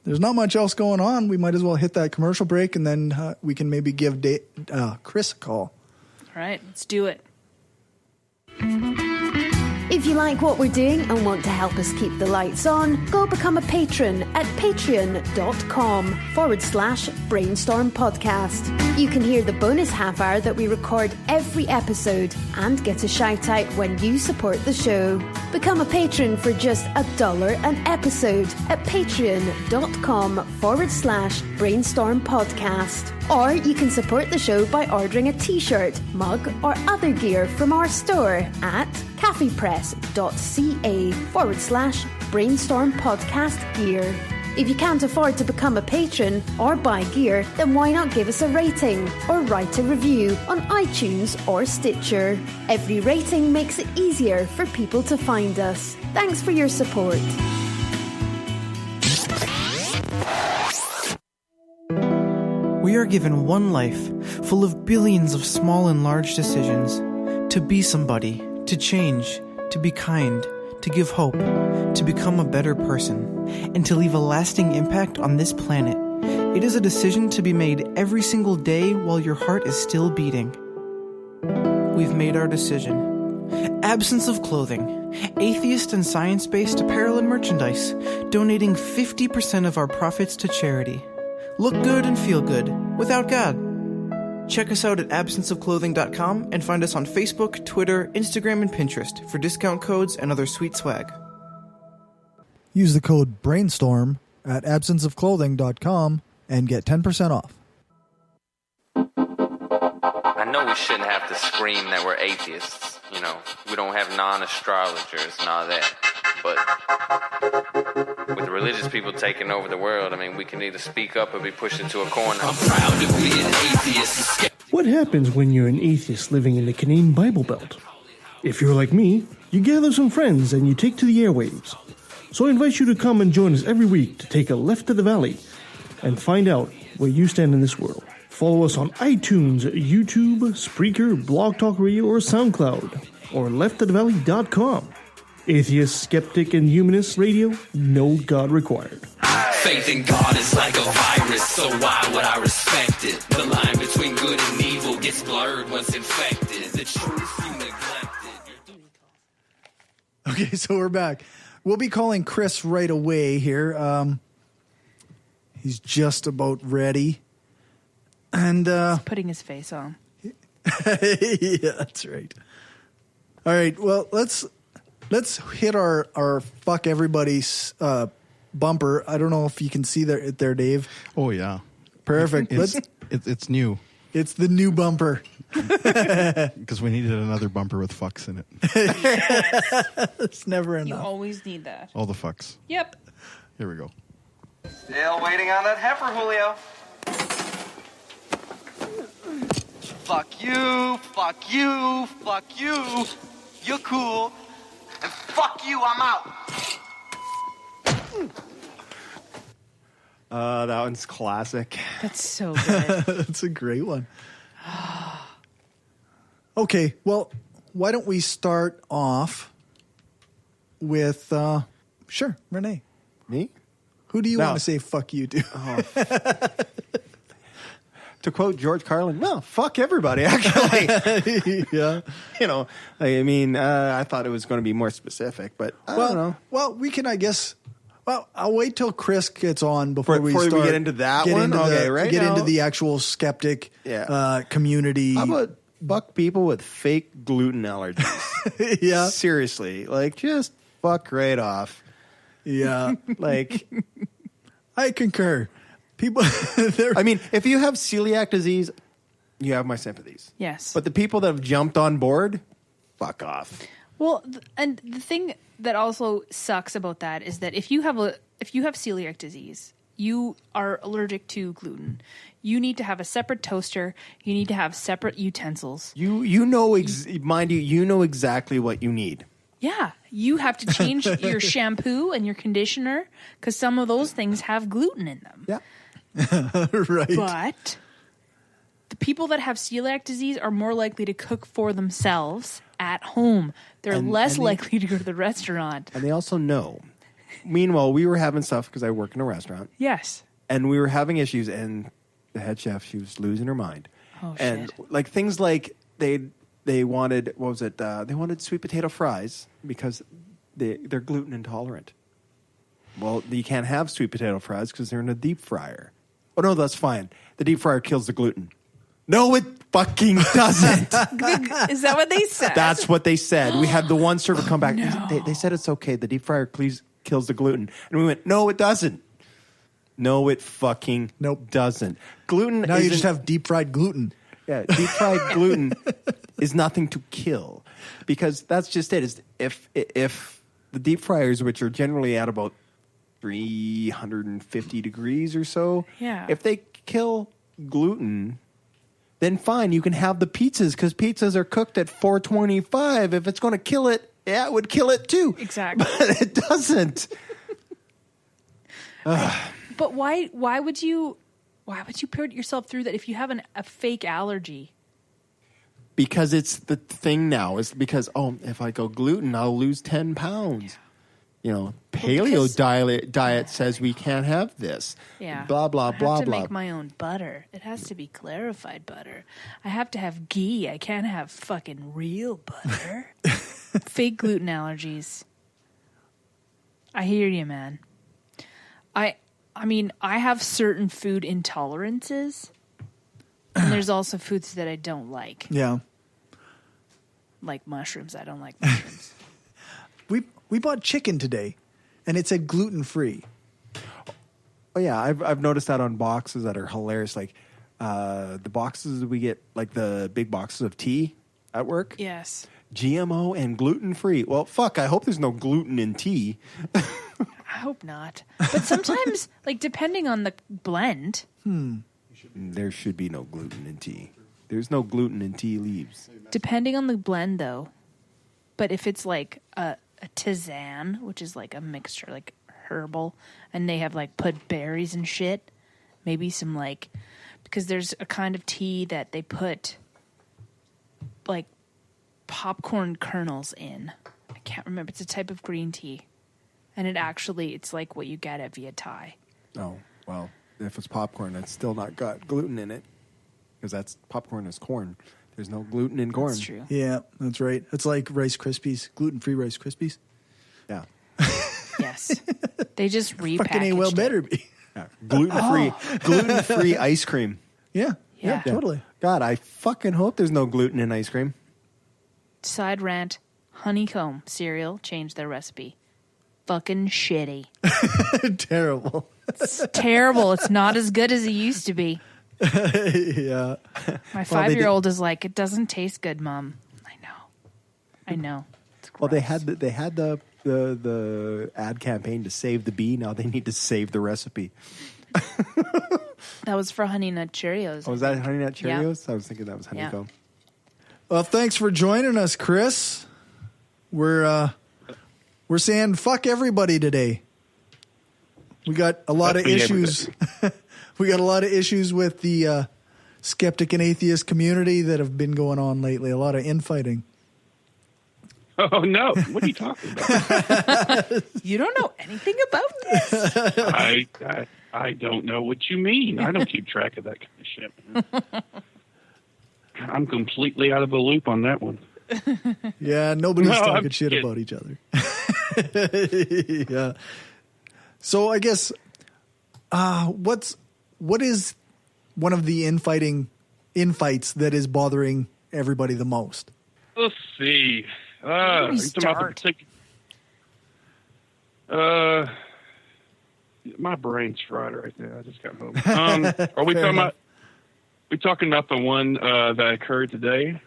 [SPEAKER 6] there's not much else going on. We might as well hit that commercial break, and then we can maybe give Chris a call.
[SPEAKER 7] All right, let's do it.
[SPEAKER 9] If you like what we're doing and want to help us keep the lights on, go become a patron at patreon.com/brainstorm podcast. You can hear the bonus half hour that we record every episode and get a shout out when you support the show. Become a patron for just $1 an episode at patreon.com/brainstorm podcast. Or you can support the show by ordering a t-shirt, mug or other gear from our store at caffeepress.ca/brainstorm podcast gear. If you can't afford to become a patron or buy gear, then why not give us a rating or write a review on iTunes or Stitcher? Every rating makes it easier for people to find us. Thanks for your support.
[SPEAKER 10] We are given one life, full of billions of small and large decisions. To be somebody, to change, to be kind, to give hope, to become a better person, and to leave a lasting impact on this planet. It is a decision to be made every single day while your heart is still beating. We've made our decision. Absence of Clothing, atheist and science-based apparel and merchandise, donating 50% of our profits to charity. Look good and feel good, without God. Check us out at absenceofclothing.com and find us on Facebook, Twitter, Instagram, and Pinterest for discount codes and other sweet swag.
[SPEAKER 6] Use the code BRAINSTORM at absenceofclothing.com and get 10% off.
[SPEAKER 11] I know we shouldn't have to scream that we're atheists. You know, we don't have non-astrologers and all that. But with the religious people taking over the world, I mean, we can either speak up or be pushed into a corner. I'm proud to be an atheist.
[SPEAKER 12] What happens when you're an atheist living in the Canadian Bible Belt? If you're like me, you gather some friends and you take to the airwaves. So I invite you to come and join us every week to take a left to the valley and find out where you stand in this world. Follow us on iTunes, YouTube, Spreaker, Blog Talk Radio, or SoundCloud, or lefttothevalley.com. Atheist, skeptic, and humanist radio, no God required.
[SPEAKER 13] Faith in God is like a virus, so why would I respect it? The line between good and evil gets blurred once infected. The truth you neglected.
[SPEAKER 6] Okay, so we're back. We'll be calling Chris right away here. He's just about ready. And
[SPEAKER 7] He's putting his face on.
[SPEAKER 6] Yeah, that's right. All right. Well, let's hit our fuck everybody's bumper. I don't know if you can see it there, Dave.
[SPEAKER 14] Oh yeah,
[SPEAKER 6] perfect.
[SPEAKER 14] It's new.
[SPEAKER 6] It's the new bumper
[SPEAKER 14] because we needed another bumper with fucks in it.
[SPEAKER 6] It's never enough.
[SPEAKER 7] You always need that.
[SPEAKER 14] All the fucks.
[SPEAKER 7] Yep.
[SPEAKER 14] Here we go.
[SPEAKER 15] Still waiting on that heifer, Julio. Fuck you, fuck you, fuck you. You're cool. And fuck you, I'm out.
[SPEAKER 8] That one's classic.
[SPEAKER 7] That's so good.
[SPEAKER 6] That's a great one. Okay, well, why don't we start off with, sure, Renee.
[SPEAKER 8] Me?
[SPEAKER 6] Who do you
[SPEAKER 8] No.
[SPEAKER 6] want to say fuck you to?
[SPEAKER 8] To quote George Carlin, well, fuck everybody, actually.
[SPEAKER 6] Yeah.
[SPEAKER 8] You know, I mean, I thought it was going to be more specific, but I don't know.
[SPEAKER 6] Well, we can, I guess. Well, I'll wait till Chris gets on before we
[SPEAKER 8] Before we
[SPEAKER 6] start.
[SPEAKER 8] get into that one? Okay, right
[SPEAKER 6] Get
[SPEAKER 8] now-
[SPEAKER 6] into the actual skeptic
[SPEAKER 8] Yeah.
[SPEAKER 6] community.
[SPEAKER 8] How about buck people with fake gluten allergies?
[SPEAKER 6] Yeah.
[SPEAKER 8] Seriously, like, just fuck right off.
[SPEAKER 6] Yeah.
[SPEAKER 8] Like,
[SPEAKER 6] I concur. People,
[SPEAKER 8] I mean, if you have celiac disease, you have my sympathies.
[SPEAKER 7] Yes.
[SPEAKER 8] But the people that have jumped on board, fuck off.
[SPEAKER 7] Well, and the thing that also sucks about that is that if you have celiac disease, you are allergic to gluten. You need to have a separate toaster. You need to have separate utensils.
[SPEAKER 8] You know, mind you, you know exactly what you need.
[SPEAKER 7] Yeah, you have to change your shampoo and your conditioner because some of those things have gluten in them.
[SPEAKER 8] Yeah.
[SPEAKER 6] Right.
[SPEAKER 7] But the people that have celiac disease are more likely to cook for themselves at home. They're less likely to go to the restaurant.
[SPEAKER 8] And they also know. Meanwhile, we were having stuff because I work in a restaurant.
[SPEAKER 7] Yes.
[SPEAKER 8] And we were having issues, and the head chef, she was losing her mind.
[SPEAKER 7] Oh,
[SPEAKER 8] and
[SPEAKER 7] shit.
[SPEAKER 8] like things like they wanted, what was it? They wanted sweet potato fries because they're gluten intolerant. Well, you can't have sweet potato fries because they're in a deep fryer. Oh, no, that's fine. The deep fryer kills the gluten. No, it fucking doesn't.
[SPEAKER 7] Is that what they said?
[SPEAKER 8] That's what they said. We had the one server come back.
[SPEAKER 7] No.
[SPEAKER 8] They said it's okay. The deep fryer kills the gluten. And we went, no, it doesn't. No, it fucking doesn't. Gluten
[SPEAKER 6] Now you
[SPEAKER 8] isn't-
[SPEAKER 6] just have deep fried gluten.
[SPEAKER 8] Yeah, deep fried gluten is nothing to kill because that's just it. Is if the deep fryers, which are generally at about 350 degrees or so,
[SPEAKER 7] Yeah.
[SPEAKER 8] if they kill gluten, then fine, you can have the pizzas because pizzas are cooked at 425. If it's going to kill it, yeah, it would kill it too.
[SPEAKER 7] Exactly.
[SPEAKER 8] But it doesn't.
[SPEAKER 7] But why would you put yourself through that if you have a fake allergy?
[SPEAKER 8] Because it's the thing now. Is because, if I go gluten, I'll lose 10 pounds. You know, paleo diet says we can't have this.
[SPEAKER 7] Yeah.
[SPEAKER 8] Blah, blah,
[SPEAKER 7] I
[SPEAKER 8] blah,
[SPEAKER 7] have to
[SPEAKER 8] blah.
[SPEAKER 7] make my own butter. It has to be clarified butter. I have to have ghee. I can't have fucking real butter. Fake gluten allergies. I hear you, man. I mean, I have certain food intolerances, and there's also foods that I don't like.
[SPEAKER 6] Yeah.
[SPEAKER 7] Like mushrooms. I don't like mushrooms.
[SPEAKER 6] We bought chicken today, and it said gluten free.
[SPEAKER 8] Oh yeah, I've noticed that on boxes that are hilarious. Like the boxes we get, like the big boxes of tea at work.
[SPEAKER 7] Yes.
[SPEAKER 8] GMO and gluten free. Well, fuck. I hope there's no gluten in tea.
[SPEAKER 7] I hope not. But sometimes, like, depending on the blend.
[SPEAKER 8] There should be no gluten in tea. There's no gluten in tea leaves.
[SPEAKER 7] Depending on the blend, though. But if it's like a tisane, which is like a mixture, like herbal, and they have like put berries and shit, maybe some like, because there's a kind of tea that they put like popcorn kernels in. I can't remember. It's a type of green tea. And it's like what you get at Vietnai.
[SPEAKER 8] Oh, well, if it's popcorn, it's still not got gluten in it. Because popcorn is corn. There's no gluten in corn.
[SPEAKER 7] That's true.
[SPEAKER 6] Yeah, that's right. It's like Rice Krispies, gluten-free Rice Krispies.
[SPEAKER 8] Yeah.
[SPEAKER 7] Yes. They just repackaged
[SPEAKER 6] Fucking A-well
[SPEAKER 7] it.
[SPEAKER 6] better be.
[SPEAKER 8] Yeah. Gluten-free ice cream.
[SPEAKER 6] Yeah,
[SPEAKER 7] Yeah.
[SPEAKER 6] totally.
[SPEAKER 8] God, I fucking hope there's no gluten in ice cream.
[SPEAKER 7] Side rant, honeycomb cereal changed their recipe. Fucking shitty.
[SPEAKER 6] Terrible.
[SPEAKER 7] It's terrible. It's not as good as it used to be.
[SPEAKER 6] Yeah.
[SPEAKER 7] My 5-year-old is like, it doesn't taste good, Mom. I know.
[SPEAKER 8] Well, they had the ad campaign to save the bee. Now they need to save the recipe.
[SPEAKER 7] That was for Honey Nut Cheerios.
[SPEAKER 8] Oh, was that Honey Nut Cheerios?
[SPEAKER 7] Yeah.
[SPEAKER 8] I was thinking that was honeycomb.
[SPEAKER 6] Well, thanks for joining us, Chris. We're saying fuck everybody today. We got a lot of issues. We got a lot of issues with the skeptic and atheist community that have been going on lately. A lot of infighting.
[SPEAKER 16] Oh, no. What are you talking about?
[SPEAKER 7] You don't know anything about this?
[SPEAKER 16] I don't know what you mean. I don't keep track of that kind of shit. I'm completely out of the loop on that one.
[SPEAKER 6] Yeah, nobody's talking shit about each other. Yeah. So I guess what is one of the infights that is bothering everybody the most?
[SPEAKER 16] Let's see. My brain's fried right now. I just got home. Are we talking about the one that occurred today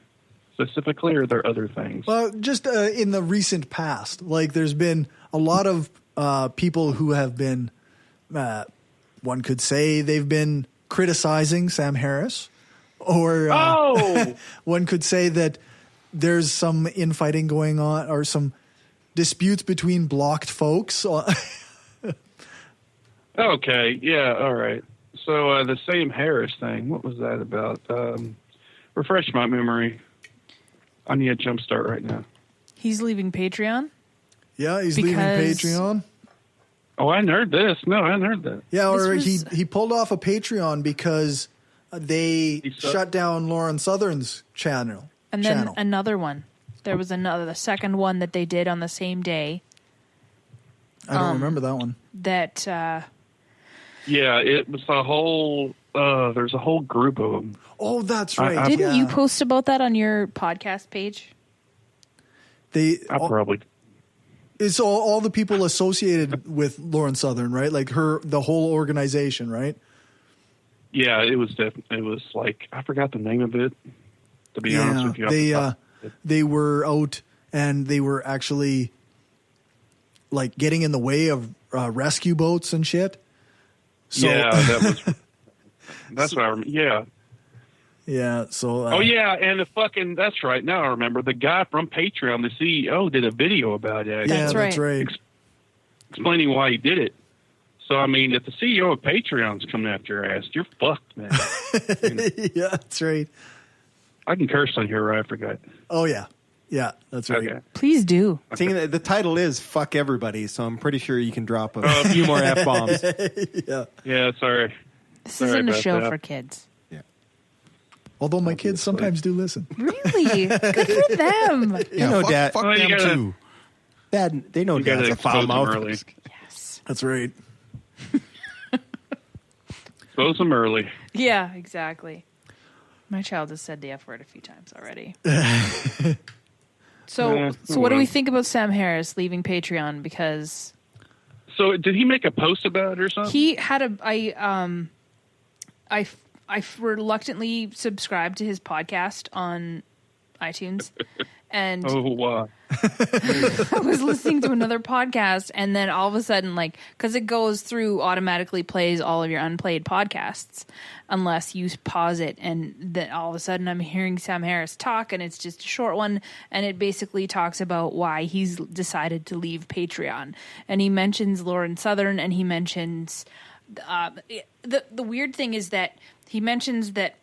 [SPEAKER 16] specifically, or are there other things?
[SPEAKER 6] Well, just in the recent past, like there's been a lot of people who have been, one could say they've been criticizing Sam Harris, or one could say that there's some infighting going on or some disputes between blocked folks.
[SPEAKER 16] Okay, yeah, all right. So the Sam Harris thing, what was that about? Refresh my memory. I need a jump start right now.
[SPEAKER 7] He's leaving Patreon?
[SPEAKER 6] Yeah, he's leaving Patreon.
[SPEAKER 16] Oh, I hadn't heard this. No, I hadn't heard that.
[SPEAKER 6] Yeah, or he pulled off a Patreon because they shut down Lauren Southern's channel.
[SPEAKER 7] And then another one. There was the second one that they did on the same day.
[SPEAKER 6] I don't remember that one.
[SPEAKER 7] That...
[SPEAKER 16] yeah, it was a whole... there's a whole group of them.
[SPEAKER 6] Oh, that's right.
[SPEAKER 7] Didn't you post about that on your podcast page?
[SPEAKER 6] It's all the people associated with Lauren Southern, right? Like the whole organization, right?
[SPEAKER 16] Yeah, it was definitely. It was like, I forgot the name of it. To be honest with you,
[SPEAKER 6] they were out and they were actually like getting in the way of rescue boats and shit. So,
[SPEAKER 16] yeah, that's what I remember. Yeah.
[SPEAKER 6] Yeah. So.
[SPEAKER 16] Oh yeah, and that's right. Now I remember the guy from Patreon, the CEO, did a video about it.
[SPEAKER 6] Yeah, that's right.
[SPEAKER 16] Explaining why he did it. So I mean, if the CEO of Patreon's coming after your ass, you're fucked, man.
[SPEAKER 6] Yeah, that's right.
[SPEAKER 16] I can curse on here, right? I forgot.
[SPEAKER 6] Oh yeah, yeah, that's right.
[SPEAKER 16] Okay.
[SPEAKER 7] Please do.
[SPEAKER 8] Okay. The title is "Fuck Everybody," so I'm pretty sure you can drop a few more F-bombs.
[SPEAKER 16] Yeah, sorry.
[SPEAKER 7] This isn't a show for kids.
[SPEAKER 8] Yeah.
[SPEAKER 6] Although my kids sometimes do listen.
[SPEAKER 7] Really? Good for them.
[SPEAKER 8] You know, Dad.
[SPEAKER 14] Fuck them too.
[SPEAKER 8] Dad, they know Dad's a foul mouth.
[SPEAKER 7] Yes.
[SPEAKER 6] That's right.
[SPEAKER 16] Expose them early.
[SPEAKER 7] Yeah, exactly. My child has said the F word a few times already. So what do we think about Sam Harris leaving Patreon? Because
[SPEAKER 16] so did he make a post about it or something?
[SPEAKER 7] he had I reluctantly subscribed to his podcast on iTunes, and
[SPEAKER 16] wow.
[SPEAKER 7] I was listening to another podcast, and then all of a sudden, like, because it goes through, automatically plays all of your unplayed podcasts unless you pause it, and then all of a sudden I'm hearing Sam Harris talk, and it's just a short one, and it basically talks about why he's decided to leave Patreon, and he mentions Lauren Southern, and he mentions the weird thing is that he mentions that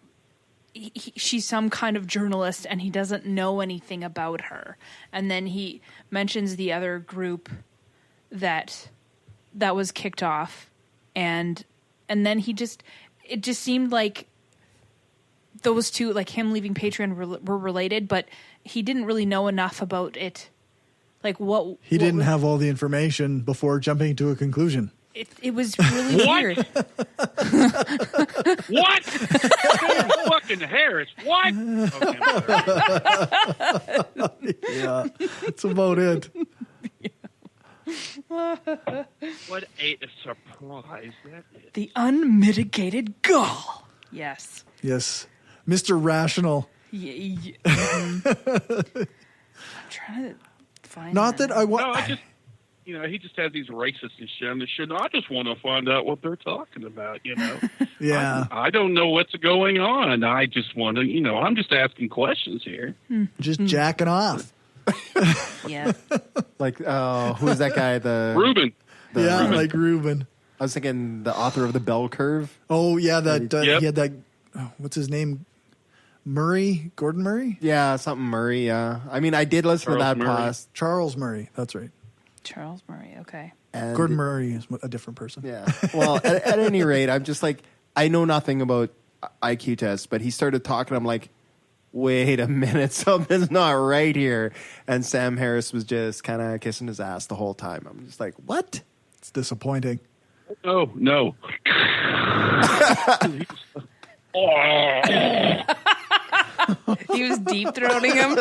[SPEAKER 7] she's some kind of journalist and he doesn't know anything about her. And then he mentions the other group that was kicked off. And then it just seemed like those two, like him leaving Patreon, were related, but he didn't really know enough about it. Like
[SPEAKER 6] he didn't have all the information before jumping to a conclusion.
[SPEAKER 7] It was really weird.
[SPEAKER 16] What? fucking Harris. What? Okay,
[SPEAKER 6] Yeah, that's about it.
[SPEAKER 16] what a surprise that is.
[SPEAKER 7] The unmitigated gall. Yes.
[SPEAKER 6] Yes, Mr. Rational.
[SPEAKER 7] I'm trying to find.
[SPEAKER 6] Not that I want.
[SPEAKER 16] No, I just, he just has these racists and shit on the shit. I just want to find out what they're talking about,
[SPEAKER 6] Yeah.
[SPEAKER 16] I don't know what's going on. I just want to, I'm just asking questions here.
[SPEAKER 6] Just jacking off.
[SPEAKER 7] Yeah.
[SPEAKER 8] Like, who is that guy?
[SPEAKER 16] Ruben.
[SPEAKER 6] Yeah, like Ruben.
[SPEAKER 8] I was thinking the author of The Bell Curve.
[SPEAKER 6] Oh, yeah, that
[SPEAKER 16] Yep.
[SPEAKER 6] he had that, what's his name? Gordon Murray?
[SPEAKER 8] Yeah, something Murray, yeah. I mean, I did listen to that past.
[SPEAKER 6] Charles Murray, that's right.
[SPEAKER 7] Charles Murray, okay.
[SPEAKER 8] And
[SPEAKER 6] Gordon Murray is a different person.
[SPEAKER 8] Yeah. Well, at any rate, I'm just like, I know nothing about IQ tests, but he started talking. I'm like, wait a minute, something's not right here. And Sam Harris was just kind of kissing his ass the whole time. I'm just like, what?
[SPEAKER 6] It's disappointing.
[SPEAKER 16] Oh, no.
[SPEAKER 7] He was deep throating him.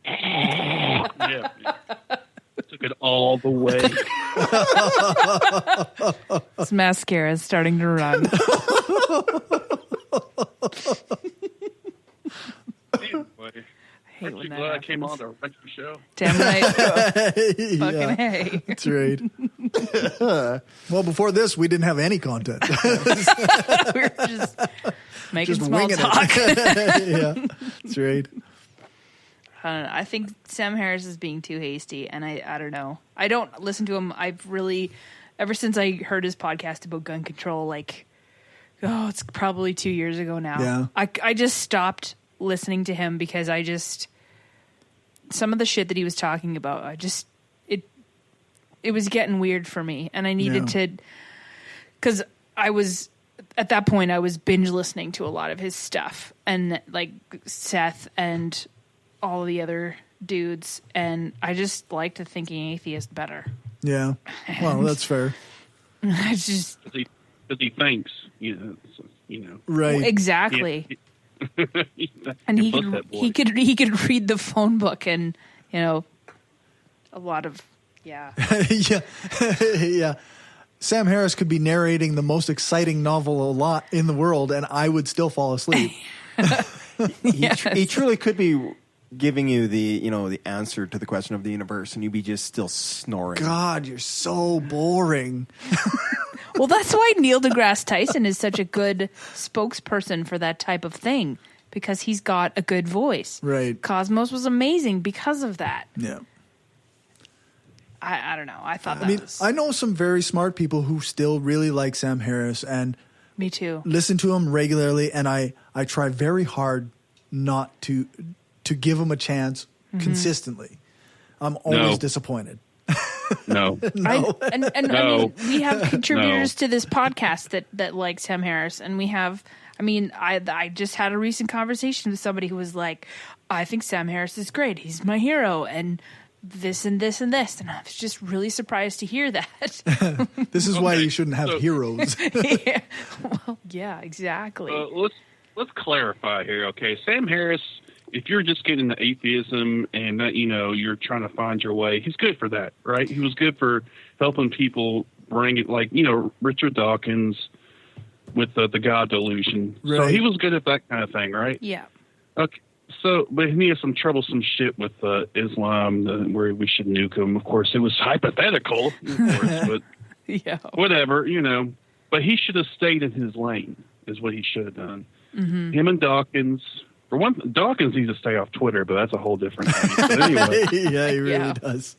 [SPEAKER 16] Yeah. Took it all the way.
[SPEAKER 7] His mascara is starting to run.
[SPEAKER 16] Anyway, aren't you glad I came on to wreck the show?
[SPEAKER 7] Damn right. Fucking
[SPEAKER 6] Yeah,
[SPEAKER 7] hey.
[SPEAKER 6] that's right. Well, before this, we didn't have any content.
[SPEAKER 7] We were just making
[SPEAKER 6] Just
[SPEAKER 7] small
[SPEAKER 6] winging
[SPEAKER 7] talk.
[SPEAKER 6] it. Yeah, that's right.
[SPEAKER 7] I don't know. I think Sam Harris is being too hasty, and I don't know. I don't listen to him. I've really, ever since I heard his podcast about gun control, it's probably 2 years ago now.
[SPEAKER 6] Yeah.
[SPEAKER 7] I just stopped listening to him because some of the shit that he was talking about, it was getting weird for me, and I needed to, because at that point I was binge listening to a lot of his stuff, and like Seth and all the other dudes, and I just liked the Thinking Atheist better.
[SPEAKER 6] Yeah. Well, that's fair.
[SPEAKER 7] I just
[SPEAKER 16] Because he thinks,
[SPEAKER 6] Right.
[SPEAKER 7] exactly. And he could read the phone book, and a lot of
[SPEAKER 6] Yeah. Yeah. Sam Harris could be narrating the most exciting novel a lot in the world, and I would still fall asleep.
[SPEAKER 8] He truly could be giving you the answer to the question of the universe, and you'd be just still snoring.
[SPEAKER 6] God, you're so boring.
[SPEAKER 7] Well, that's why Neil deGrasse Tyson is such a good spokesperson for that type of thing, because he's got a good voice.
[SPEAKER 6] Right.
[SPEAKER 7] Cosmos was amazing because of that.
[SPEAKER 6] Yeah.
[SPEAKER 7] I don't know. I thought
[SPEAKER 6] I know some very smart people who still really like Sam Harris and
[SPEAKER 7] me too.
[SPEAKER 6] Listen to him regularly, and I try very hard not to give him a chance consistently. I'm always disappointed.
[SPEAKER 16] No.
[SPEAKER 6] No.
[SPEAKER 7] I mean, we have contributors to this podcast that like Sam Harris, and we have. I just had a recent conversation with somebody who was like, "I think Sam Harris is great. He's my hero," and this and this and this, and I was just really surprised to hear that.
[SPEAKER 6] This is why you shouldn't have heroes.
[SPEAKER 7] Yeah. Well, yeah, exactly.
[SPEAKER 16] Let's clarify here, okay? Sam Harris, if you're just getting into atheism and that, you're trying to find your way, he's good for that, right? He was good for helping people bring it, like Richard Dawkins with the God delusion.
[SPEAKER 6] Right.
[SPEAKER 16] So he was good at that kind of thing, right?
[SPEAKER 7] Yeah.
[SPEAKER 16] Okay. So, but he has some troublesome shit with Islam, where we should nuke him. Of course, it was hypothetical, of course, but
[SPEAKER 7] yeah,
[SPEAKER 16] whatever, But he should have stayed in his lane, is what he should have done.
[SPEAKER 7] Mm-hmm.
[SPEAKER 16] Him and Dawkins. For one, Dawkins needs to stay off Twitter, but that's a whole different thing. But anyway,
[SPEAKER 6] yeah, he really does.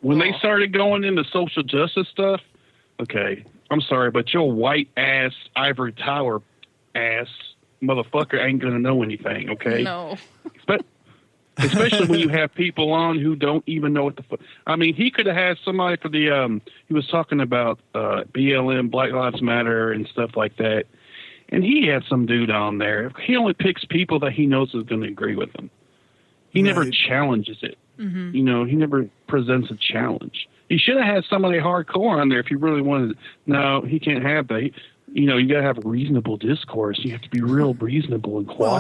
[SPEAKER 16] When they started going into social justice stuff, okay, I'm sorry, but your white ass ivory tower ass motherfucker ain't gonna know anything, okay?
[SPEAKER 7] No.
[SPEAKER 16] But especially when you have people on who don't even know what the fuck. I mean, he could have had somebody for the he was talking about BLM, Black Lives Matter, and stuff like that, and he had some dude on there. He only picks people that he knows is going to agree with him. He never challenges it.
[SPEAKER 7] Mm-hmm.
[SPEAKER 16] He never presents a challenge. He should have had somebody hardcore on there if he really wanted. No, he can't have that. you gotta have reasonable discourse. You have to be real reasonable and quiet.
[SPEAKER 6] Well,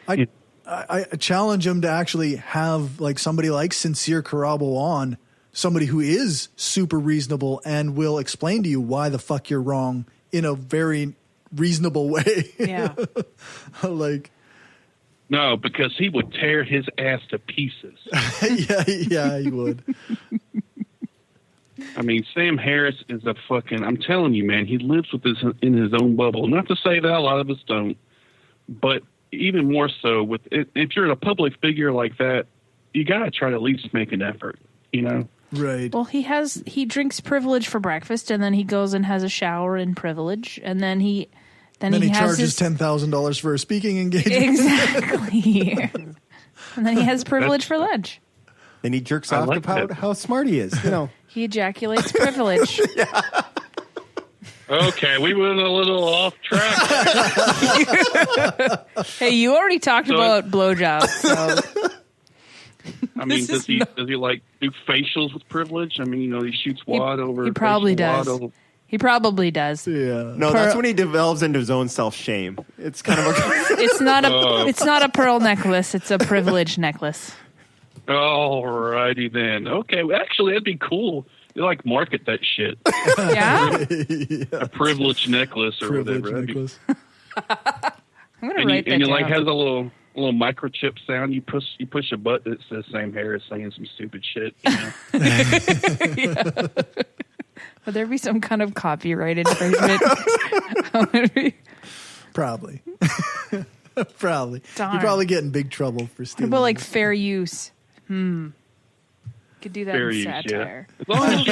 [SPEAKER 6] I mean, I challenge him to actually have like somebody like Sincere Karabo on, somebody who is super reasonable and will explain to you why the fuck you're wrong in a very reasonable way.
[SPEAKER 7] Yeah.
[SPEAKER 6] Like,
[SPEAKER 16] no, because he would tear his ass to pieces.
[SPEAKER 6] yeah, he would.
[SPEAKER 16] I mean, Sam Harris is a fucking, I'm telling you, man, he lives in his own bubble. Not to say that a lot of us don't, but even more so with if you're a public figure like that, you got to try to at least make an effort,
[SPEAKER 6] Right.
[SPEAKER 7] Well, he drinks privilege for breakfast, and then he goes and has a shower in privilege, and then he
[SPEAKER 6] charges $10,000 for a speaking engagement.
[SPEAKER 7] Exactly. And then he has privilege for lunch.
[SPEAKER 8] And he jerks off about how smart he is.
[SPEAKER 7] He ejaculates privilege.
[SPEAKER 16] Okay, we went a little off track.
[SPEAKER 7] Hey, you already talked about blowjobs. So.
[SPEAKER 16] I mean, does he like do facials with privilege? I mean, he shoots wad over.
[SPEAKER 7] He probably does. He probably does.
[SPEAKER 6] Yeah.
[SPEAKER 8] No, that's when he develops into his own self-shame. It's kind of a...
[SPEAKER 7] It's not a pearl necklace. It's a privilege necklace.
[SPEAKER 16] Alrighty then. Okay, well, actually, that'd be cool. You market that shit.
[SPEAKER 7] Yeah?
[SPEAKER 16] A privilege necklace or whatever.
[SPEAKER 6] Necklace.
[SPEAKER 7] I'm gonna write that down.
[SPEAKER 16] And has a little microchip sound. You push a button that says Sam Harris saying some stupid shit.
[SPEAKER 7] Yeah. Would there be some kind of copyright infringement?
[SPEAKER 6] Probably. Probably.
[SPEAKER 7] Darn.
[SPEAKER 6] You'd probably get in big trouble for
[SPEAKER 7] What
[SPEAKER 6] stealing.
[SPEAKER 7] about fair use? Could do that
[SPEAKER 16] Fair
[SPEAKER 7] in
[SPEAKER 16] use,
[SPEAKER 7] satire.
[SPEAKER 16] yeah. As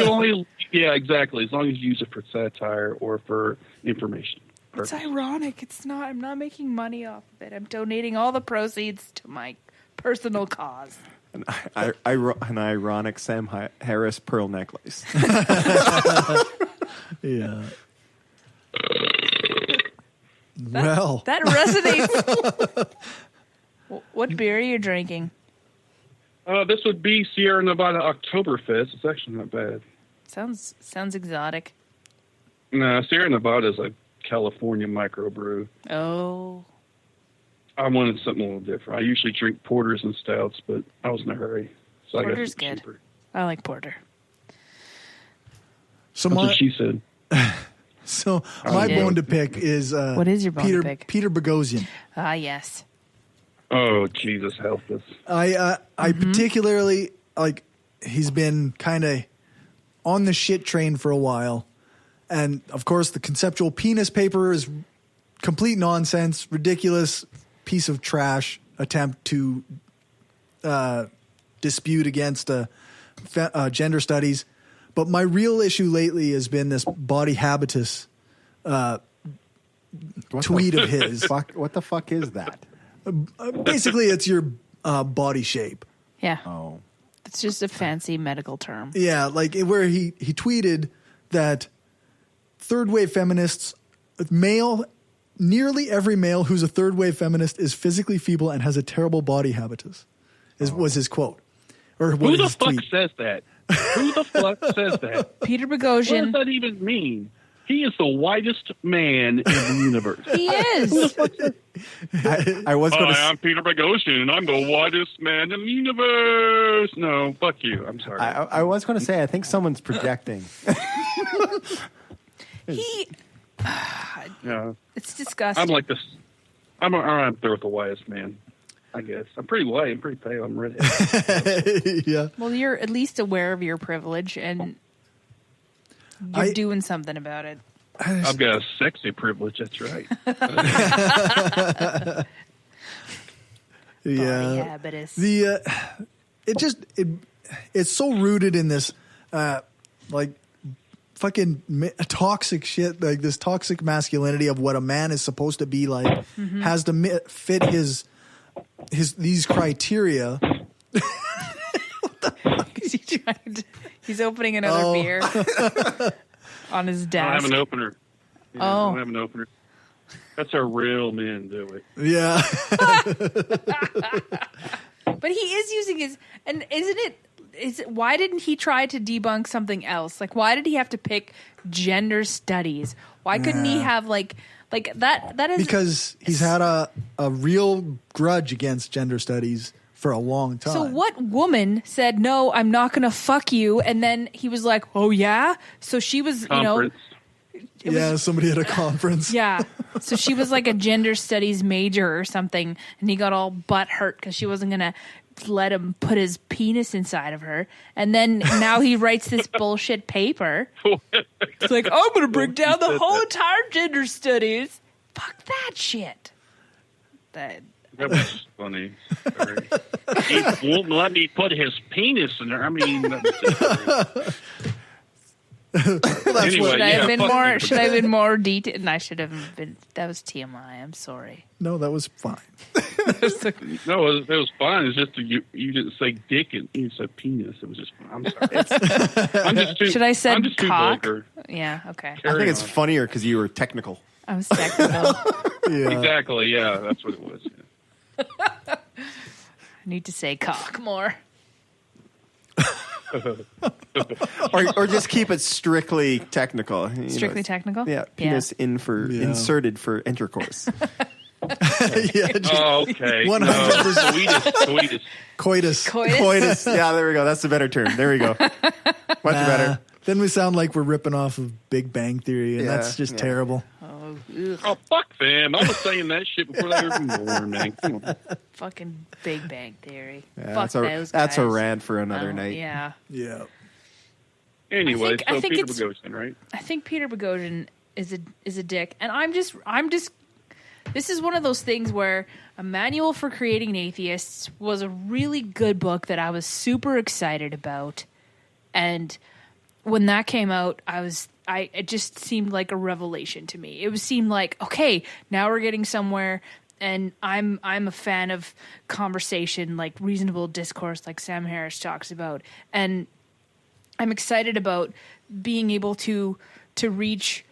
[SPEAKER 16] long as you exactly. As long as you use it for satire or for information.
[SPEAKER 7] It's ironic. It's not. I'm not making money off of it. I'm donating all the proceeds to my personal cause.
[SPEAKER 8] An ironic Sam Harris pearl necklace.
[SPEAKER 6] Yeah. Well.
[SPEAKER 7] That resonates. What beer are you drinking?
[SPEAKER 16] This would be Sierra Nevada Oktoberfest. It's actually not bad.
[SPEAKER 7] Sounds exotic.
[SPEAKER 16] No, Sierra Nevada is a California microbrew.
[SPEAKER 7] Oh.
[SPEAKER 16] I wanted something a little different. I usually drink porters and stouts, but I was in a hurry. So
[SPEAKER 7] Porter's
[SPEAKER 16] I got
[SPEAKER 7] good.
[SPEAKER 16] cheaper.
[SPEAKER 7] I like porter.
[SPEAKER 6] So
[SPEAKER 16] That's what she said.
[SPEAKER 6] So my bone to pick is
[SPEAKER 7] what is your bone to pick?
[SPEAKER 6] Peter Boghossian.
[SPEAKER 7] Ah, yes.
[SPEAKER 16] Oh, Jesus, help us.
[SPEAKER 6] I particularly he's been kind of on the shit train for a while. And of course the conceptual penis paper is complete nonsense, ridiculous piece of trash attempt to dispute against gender studies. But my real issue lately has been this body habitus tweet of his.
[SPEAKER 8] What the fuck is that?
[SPEAKER 6] Basically, it's your body shape.
[SPEAKER 7] Yeah.
[SPEAKER 8] Oh.
[SPEAKER 7] It's just a fancy medical term.
[SPEAKER 6] Yeah, where he tweeted that third wave feminists, nearly every male who's a third wave feminist is physically feeble and has a terrible body habitus. Was his quote. Or
[SPEAKER 16] Who the fuck says that? Who the fuck says that?
[SPEAKER 7] Peter Boghossian.
[SPEAKER 16] What does that even mean? He is the whitest man in the universe.
[SPEAKER 7] He is.
[SPEAKER 16] Who the fuck says
[SPEAKER 8] I was going to.
[SPEAKER 16] I'm Peter Boghossian, and I'm the whitest man in the universe. No, fuck you. I'm sorry.
[SPEAKER 8] I was going to say, I think someone's projecting.
[SPEAKER 16] Yeah.
[SPEAKER 7] It's disgusting.
[SPEAKER 16] I'm like this. I'm there with the whitest man, I guess. I'm pretty white. I'm pretty pale. I'm redhead.
[SPEAKER 6] Yeah.
[SPEAKER 7] Well, you're at least aware of your privilege, and you're doing something about it.
[SPEAKER 16] I've got a sexy privilege. That's right.
[SPEAKER 6] Yeah.
[SPEAKER 7] Habitus.
[SPEAKER 6] It's so rooted in this fucking toxic shit, like this toxic masculinity of what a man is supposed to be like, has to fit these criteria.
[SPEAKER 7] What the fuck is he trying to? He's opening another beer on his desk.
[SPEAKER 16] I don't have an opener. Yeah, I
[SPEAKER 7] Oh.
[SPEAKER 16] don't have an opener. That's how real men do it.
[SPEAKER 6] Yeah.
[SPEAKER 7] But he is using his, and isn't it why didn't he try to debunk something else? Like, why did he have to pick gender studies? Why couldn't he have like that? That is
[SPEAKER 6] because he's had a real grudge against gender studies for a long time.
[SPEAKER 7] So what woman said, no, I'm not going to fuck you? And then he was like, oh, yeah? So she was,
[SPEAKER 16] Conference.
[SPEAKER 6] Somebody at a conference.
[SPEAKER 7] Yeah. So she was like a gender studies major or something. And he got all butt hurt because she wasn't going to let him put his penis inside of her. And then now he writes this bullshit paper. It's like, I'm going to break down the whole entire gender studies. Fuck that shit.
[SPEAKER 16] That was funny. He won't let me put his penis in there. I mean, anyway,
[SPEAKER 7] should I have been more detailed? And I should have been. That was TMI. I'm sorry.
[SPEAKER 6] No, that was fine.
[SPEAKER 16] No, it was fine. It's just you didn't say dick and you said penis. It was just fine. I'm sorry. I'm just too.
[SPEAKER 7] Should I say cock?
[SPEAKER 16] Vulgar.
[SPEAKER 7] Yeah. Okay.
[SPEAKER 8] I think it's funnier because you were technical.
[SPEAKER 7] I was technical.
[SPEAKER 16] Exactly. Yeah, that's what it was. Yeah.
[SPEAKER 7] I need to say cock more.
[SPEAKER 8] or just keep it strictly technical.
[SPEAKER 7] Strictly technical?
[SPEAKER 8] Yeah, penis inserted for intercourse.
[SPEAKER 16] Okay.
[SPEAKER 6] 100%. Coitus.
[SPEAKER 8] Yeah, there we go. That's the better term. There we go. Much better.
[SPEAKER 6] Then we sound like we're ripping off of Big Bang Theory, and that's just terrible.
[SPEAKER 16] Oh, fuck them. I was saying that shit before they were even born, man. Come on.
[SPEAKER 7] Fucking Big Bang Theory.
[SPEAKER 8] Yeah,
[SPEAKER 7] Fuck those guys.
[SPEAKER 8] That's a rant for another night.
[SPEAKER 7] Yeah.
[SPEAKER 6] Yeah.
[SPEAKER 16] Anyway,
[SPEAKER 7] I think
[SPEAKER 16] Peter
[SPEAKER 7] it's
[SPEAKER 16] Boghossian, right?
[SPEAKER 7] I think Peter Boghossian is a dick, and I'm just. This is one of those things where A Manual for Creating Atheists was a really good book that I was super excited about, and when that came out, it just seemed like a revelation to me. It seemed like, okay, now we're getting somewhere, and I'm a fan of conversation, like reasonable discourse, like Sam Harris talks about, and I'm excited about being able to reach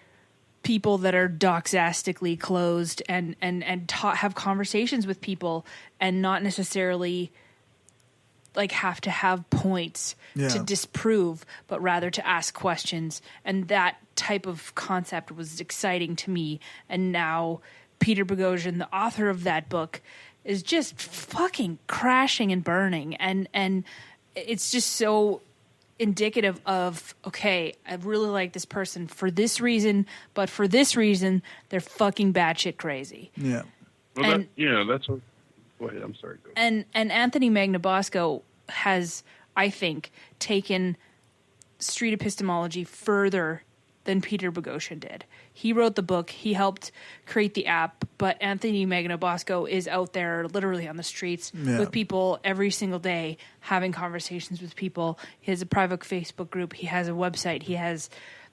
[SPEAKER 7] people that are doxastically closed and have conversations with people and not necessarily like have to have points to disprove, but rather to ask questions. And that type of concept was exciting to me. And now Peter Boghossian, the author of that book, is just fucking crashing and burning. And it's just so indicative of, okay, I really like this person for this reason, but for this reason, they're fucking batshit crazy.
[SPEAKER 6] Yeah.
[SPEAKER 16] Well, that's what... Go ahead. I'm sorry. Go
[SPEAKER 7] ahead. And Anthony Magnabosco has, I think, taken street epistemology further than Peter Boghossian did. He wrote the book. He helped create the app. But Anthony Magnabosco is out there literally on the streets with people every single day, having conversations with people. He has a private Facebook group. He has a website.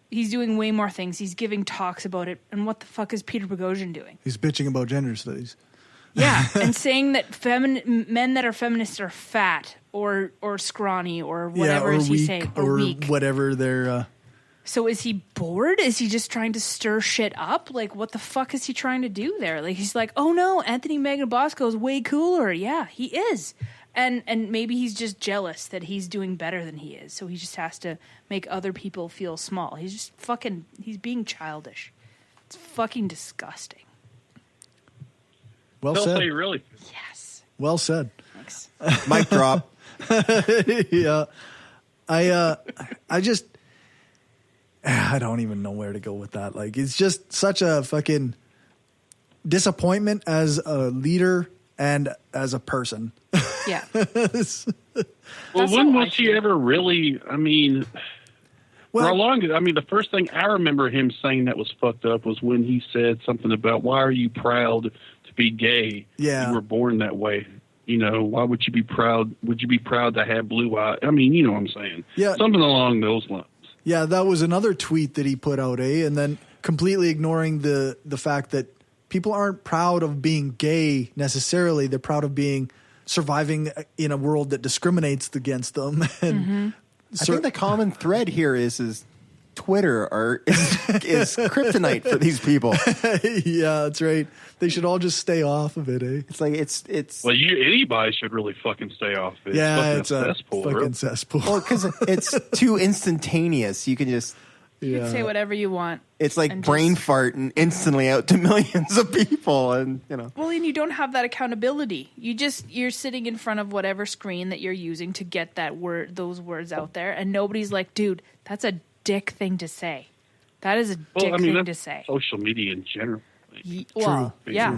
[SPEAKER 7] He's doing way more things. He's giving talks about it. And what the fuck is Peter Boghossian doing?
[SPEAKER 6] He's bitching about gender studies.
[SPEAKER 7] Yeah, and saying that men that are feminists are fat or scrawny or whatever
[SPEAKER 6] or
[SPEAKER 7] is he
[SPEAKER 6] weak,
[SPEAKER 7] saying?
[SPEAKER 6] Or
[SPEAKER 7] weak.
[SPEAKER 6] Whatever they're...
[SPEAKER 7] So is he bored? Is he just trying to stir shit up? Like, what the fuck is he trying to do there? Like, he's like, oh no, Anthony Magnabosco is way cooler. Yeah, he is. And maybe he's just jealous that he's doing better than he is. So he just has to make other people feel small. He's just he's being childish. It's fucking disgusting.
[SPEAKER 6] Well said.
[SPEAKER 16] Say really.
[SPEAKER 7] Yes.
[SPEAKER 6] Well said.
[SPEAKER 7] Thanks.
[SPEAKER 8] Mic drop.
[SPEAKER 6] Yeah. I don't even know where to go with that. Like, it's just such a fucking disappointment as a leader and as a person.
[SPEAKER 7] Yeah.
[SPEAKER 16] Well, when was he ever really, the first thing I remember him saying that was fucked up was when he said something about, why are you proud to be gay?
[SPEAKER 6] Yeah.
[SPEAKER 16] You were born that way. Why would you be proud? Would you be proud to have blue eyes? You know what I'm saying.
[SPEAKER 6] Yeah.
[SPEAKER 16] Something along those lines.
[SPEAKER 6] Yeah, that was another tweet that he put out, and then completely ignoring the fact that people aren't proud of being gay necessarily. They're proud of surviving in a world that discriminates against them. And
[SPEAKER 8] I think the common thread here is Twitter is kryptonite for these people.
[SPEAKER 6] Yeah, that's right. They should all just stay off of it, eh?
[SPEAKER 8] It's like it's.
[SPEAKER 16] Well, anybody should really fucking stay off of it.
[SPEAKER 6] Yeah,
[SPEAKER 16] it's a cesspool.
[SPEAKER 6] fucking cesspool.
[SPEAKER 8] Well, because it's too instantaneous. You can just.
[SPEAKER 7] You can say whatever you want.
[SPEAKER 8] It's like
[SPEAKER 7] and
[SPEAKER 8] brain
[SPEAKER 7] just-
[SPEAKER 8] fart and instantly out to millions of people, and
[SPEAKER 7] Well, and you don't have that accountability. You're sitting in front of whatever screen that you're using to get those words out there, and nobody's like, dude, that's a dick thing to say. That is a dick thing to say.
[SPEAKER 16] Social media in general.
[SPEAKER 7] Well, yeah.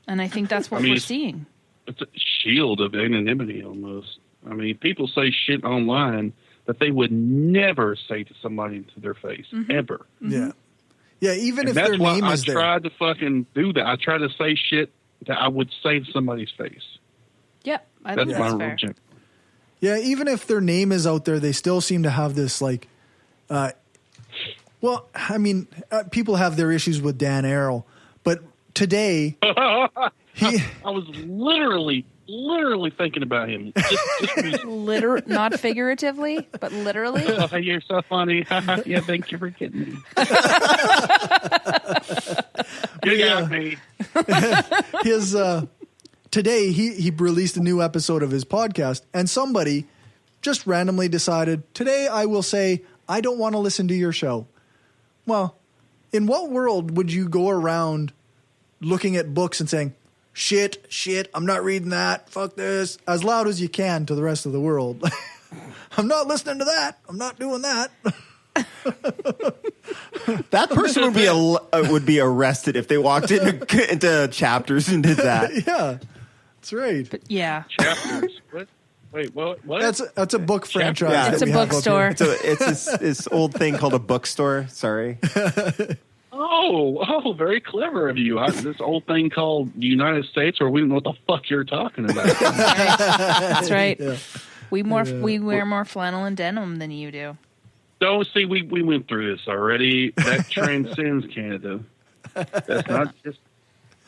[SPEAKER 7] And I think that's what we're seeing.
[SPEAKER 16] It's a shield of anonymity almost. I mean, people say shit online that they would never say to somebody to their face, ever.
[SPEAKER 6] Yeah. Yeah, even if
[SPEAKER 16] that's
[SPEAKER 6] their
[SPEAKER 16] why
[SPEAKER 6] name is
[SPEAKER 16] I tried to fucking do that. I tried to say shit that I would say to somebody's face.
[SPEAKER 7] Yep, I
[SPEAKER 16] That's
[SPEAKER 7] think
[SPEAKER 16] my
[SPEAKER 7] that's fair.
[SPEAKER 16] religion.
[SPEAKER 6] Yeah, even if their name is out there, they still seem to have this like, well, I mean, people have their issues with Dan Arrow, but today
[SPEAKER 16] I was literally thinking about him. Just
[SPEAKER 7] Not figuratively, but literally.
[SPEAKER 16] Oh, you're so funny. Yeah, thank you for getting me. You got me.
[SPEAKER 6] His today he released a new episode of his podcast, and somebody just randomly decided, today I will say I don't want to listen to your show. Well, in what world would you go around looking at books and saying, shit, I'm not reading that, fuck this, as loud as you can to the rest of the world? I'm not listening to that. I'm not doing that.
[SPEAKER 8] that person would be arrested if they walked into Chapters and did that.
[SPEAKER 6] Yeah, that's right.
[SPEAKER 7] But yeah,
[SPEAKER 16] Chapters. What? Wait, what?
[SPEAKER 6] That's a book franchise.
[SPEAKER 8] Yeah.
[SPEAKER 7] It's a bookstore.
[SPEAKER 8] It's this old thing called a bookstore. Sorry.
[SPEAKER 16] Oh, very clever of you. This old thing called the United States, or we don't know what the fuck you're talking about.
[SPEAKER 7] That's right.
[SPEAKER 6] Yeah.
[SPEAKER 7] We wear more flannel and denim than you do.
[SPEAKER 16] Don't see, we went through this already. That transcends Canada. That's not just.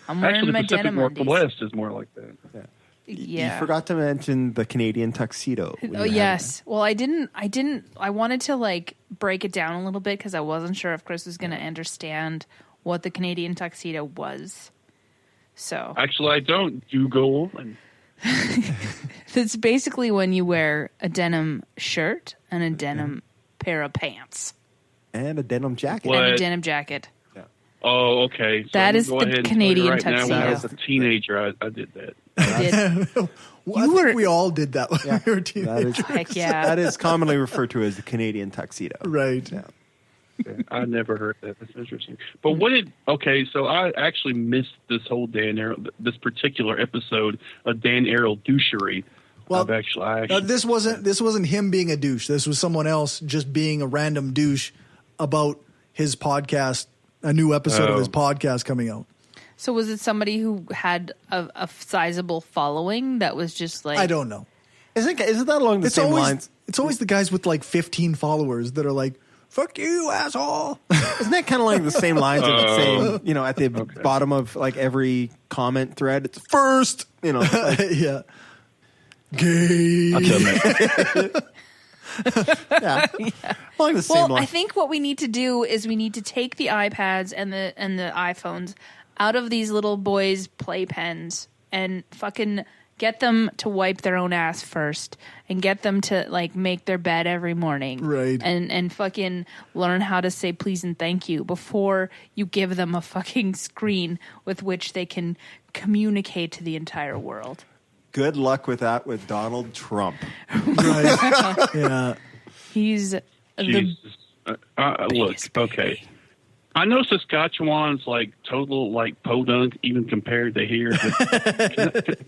[SPEAKER 7] I'm wearing
[SPEAKER 16] actually,
[SPEAKER 7] my
[SPEAKER 16] the Pacific
[SPEAKER 7] denim
[SPEAKER 16] Northwest is more like that.
[SPEAKER 8] Yeah.
[SPEAKER 7] Yeah.
[SPEAKER 8] You forgot to mention the Canadian tuxedo.
[SPEAKER 7] Oh yes. Well, I didn't. I wanted to like break it down a little bit because I wasn't sure if Chris was going to understand what the Canadian tuxedo was. So
[SPEAKER 16] actually, I don't. You go on.
[SPEAKER 7] It's basically when you wear a denim shirt and a denim pair of pants
[SPEAKER 8] and a denim jacket.
[SPEAKER 7] And a denim jacket.
[SPEAKER 16] Oh, okay. So
[SPEAKER 7] that is
[SPEAKER 16] go
[SPEAKER 7] the
[SPEAKER 16] ahead and
[SPEAKER 7] Canadian
[SPEAKER 16] tell you right
[SPEAKER 7] tuxedo.
[SPEAKER 16] Now, when I was a teenager, I did that.
[SPEAKER 6] I think we all did that when we were teenagers.
[SPEAKER 7] Heck yeah.
[SPEAKER 8] That is commonly referred to as the Canadian tuxedo.
[SPEAKER 6] Right.
[SPEAKER 8] Yeah.
[SPEAKER 16] I never heard that. That's interesting. But so I actually missed this whole Dan Arrow, this particular episode of Dan Arrow douchery.
[SPEAKER 6] Well,
[SPEAKER 16] I
[SPEAKER 6] this wasn't him being a douche. This was someone else just being a random douche about his podcast, a new episode of his podcast coming out.
[SPEAKER 7] So was it somebody who had a sizable following that was just like...
[SPEAKER 6] I don't know.
[SPEAKER 8] Isn't that along the same lines?
[SPEAKER 6] It's always the guys with like 15 followers that are like, fuck you, asshole.
[SPEAKER 8] Isn't that kind of like the same lines of saying, at the bottom of like every comment thread, it's first, like,
[SPEAKER 6] yeah. Gay.
[SPEAKER 8] Yeah. Along the same line.
[SPEAKER 7] I think what we need to do is we need to take the iPads and the iPhones out of these little boys' playpens and fucking get them to wipe their own ass first and get them to like make their bed every morning.
[SPEAKER 6] Right.
[SPEAKER 7] And fucking learn how to say please and thank you before you give them a fucking screen with which they can communicate to the entire world.
[SPEAKER 8] Good luck with that with Donald Trump.
[SPEAKER 6] Right. Yeah.
[SPEAKER 7] He's
[SPEAKER 16] look, okay. I know Saskatchewan's like total like podunk even compared to here. But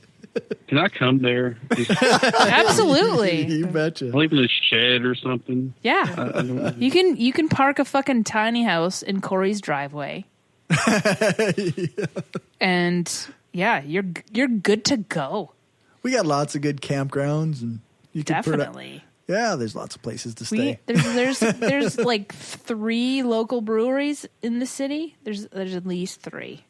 [SPEAKER 16] can I come there?
[SPEAKER 7] Absolutely.
[SPEAKER 6] You betcha.
[SPEAKER 16] Live in a shed or something.
[SPEAKER 7] Yeah. You can park a fucking tiny house in Corey's driveway. And yeah, you're good to go.
[SPEAKER 6] We got lots of good campgrounds, and you can
[SPEAKER 7] definitely.
[SPEAKER 6] There's lots of places to stay.
[SPEAKER 7] There's like 3 local breweries in the city. There's at least 3.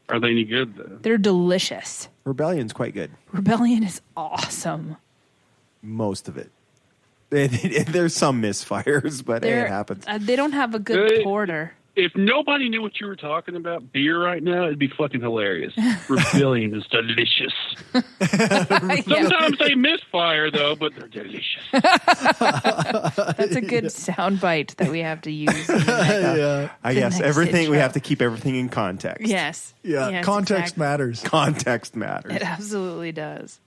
[SPEAKER 16] Are they any good though?
[SPEAKER 7] They're delicious.
[SPEAKER 8] Rebellion's quite good.
[SPEAKER 7] Rebellion is awesome.
[SPEAKER 8] Most of it. There's some misfires, but hey, it happens.
[SPEAKER 7] They don't have a good porter.
[SPEAKER 16] If nobody knew what you were talking about, beer right now, it'd be fucking hilarious. Rebellion is delicious. Sometimes they misfire, though, but they're delicious.
[SPEAKER 7] That's a good soundbite that we have to use.
[SPEAKER 8] I guess everything we have to keep everything in context.
[SPEAKER 7] Yes.
[SPEAKER 6] Yeah.
[SPEAKER 7] Yes,
[SPEAKER 6] Context
[SPEAKER 7] exactly.
[SPEAKER 6] matters.
[SPEAKER 8] Context matters.
[SPEAKER 7] It absolutely does.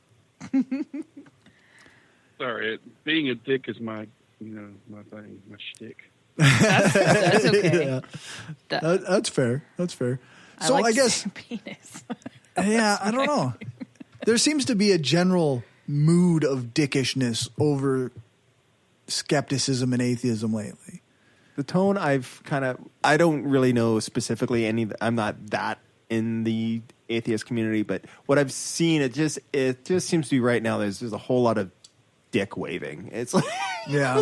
[SPEAKER 16] Sorry, being a dick is my thing, my shtick.
[SPEAKER 7] That's okay.
[SPEAKER 6] Yeah. That's fair. That's fair.
[SPEAKER 7] I
[SPEAKER 6] So
[SPEAKER 7] like
[SPEAKER 6] I
[SPEAKER 7] to
[SPEAKER 6] guess,
[SPEAKER 7] say penis.
[SPEAKER 6] yeah, I don't know. There seems to be a general mood of dickishness over skepticism and atheism lately.
[SPEAKER 8] The tone I don't really know specifically I'm not that in the atheist community, but what I've seen, it just seems to be right now there's a whole lot of dick waving. It's like,
[SPEAKER 6] yeah,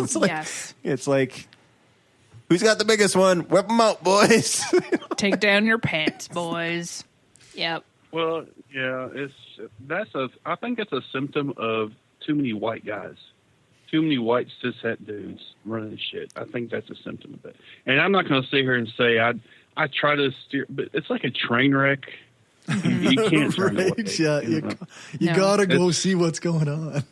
[SPEAKER 8] it's like, who's got the biggest one? Whip them out, boys.
[SPEAKER 7] Take down your pants, boys. Yep.
[SPEAKER 16] Well, yeah, I think it's a symptom of too many white guys. Too many white cishet dudes running shit. I think that's a symptom of it. And I'm not going to sit here and say I try to steer, but it's like a train wreck. You can't turn away.
[SPEAKER 6] Yeah, you gotta go see what's going on.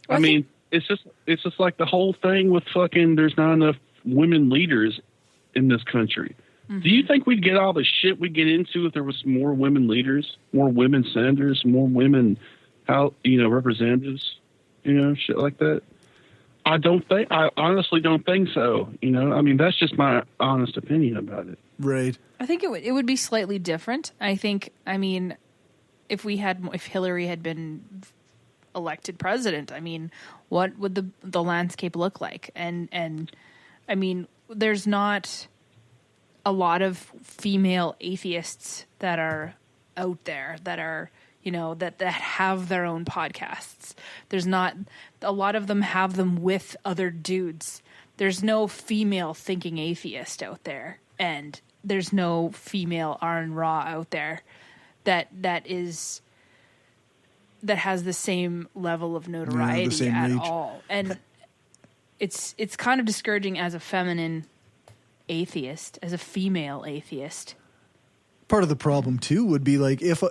[SPEAKER 16] I mean, it's just like the whole thing with fucking. There's not enough women leaders in this country. Mm-hmm. Do you think we'd get all the shit we get into if there was more women leaders, more women senators, more women, representatives, shit like that? I honestly don't think so. I mean, that's just my honest opinion about it.
[SPEAKER 6] Right.
[SPEAKER 7] I think it would be slightly different. If Hillary had been elected president, what would the landscape look like? And there's not a lot of female atheists that are out there that are, that have their own podcasts. There's not a lot of them have them with other dudes. There's no female thinking atheist out there, and there's no female Aaron Ra out there that has the same level of notoriety at all. And it's kind of discouraging as a feminine atheist, as a female atheist.
[SPEAKER 6] Part of the problem too would be like if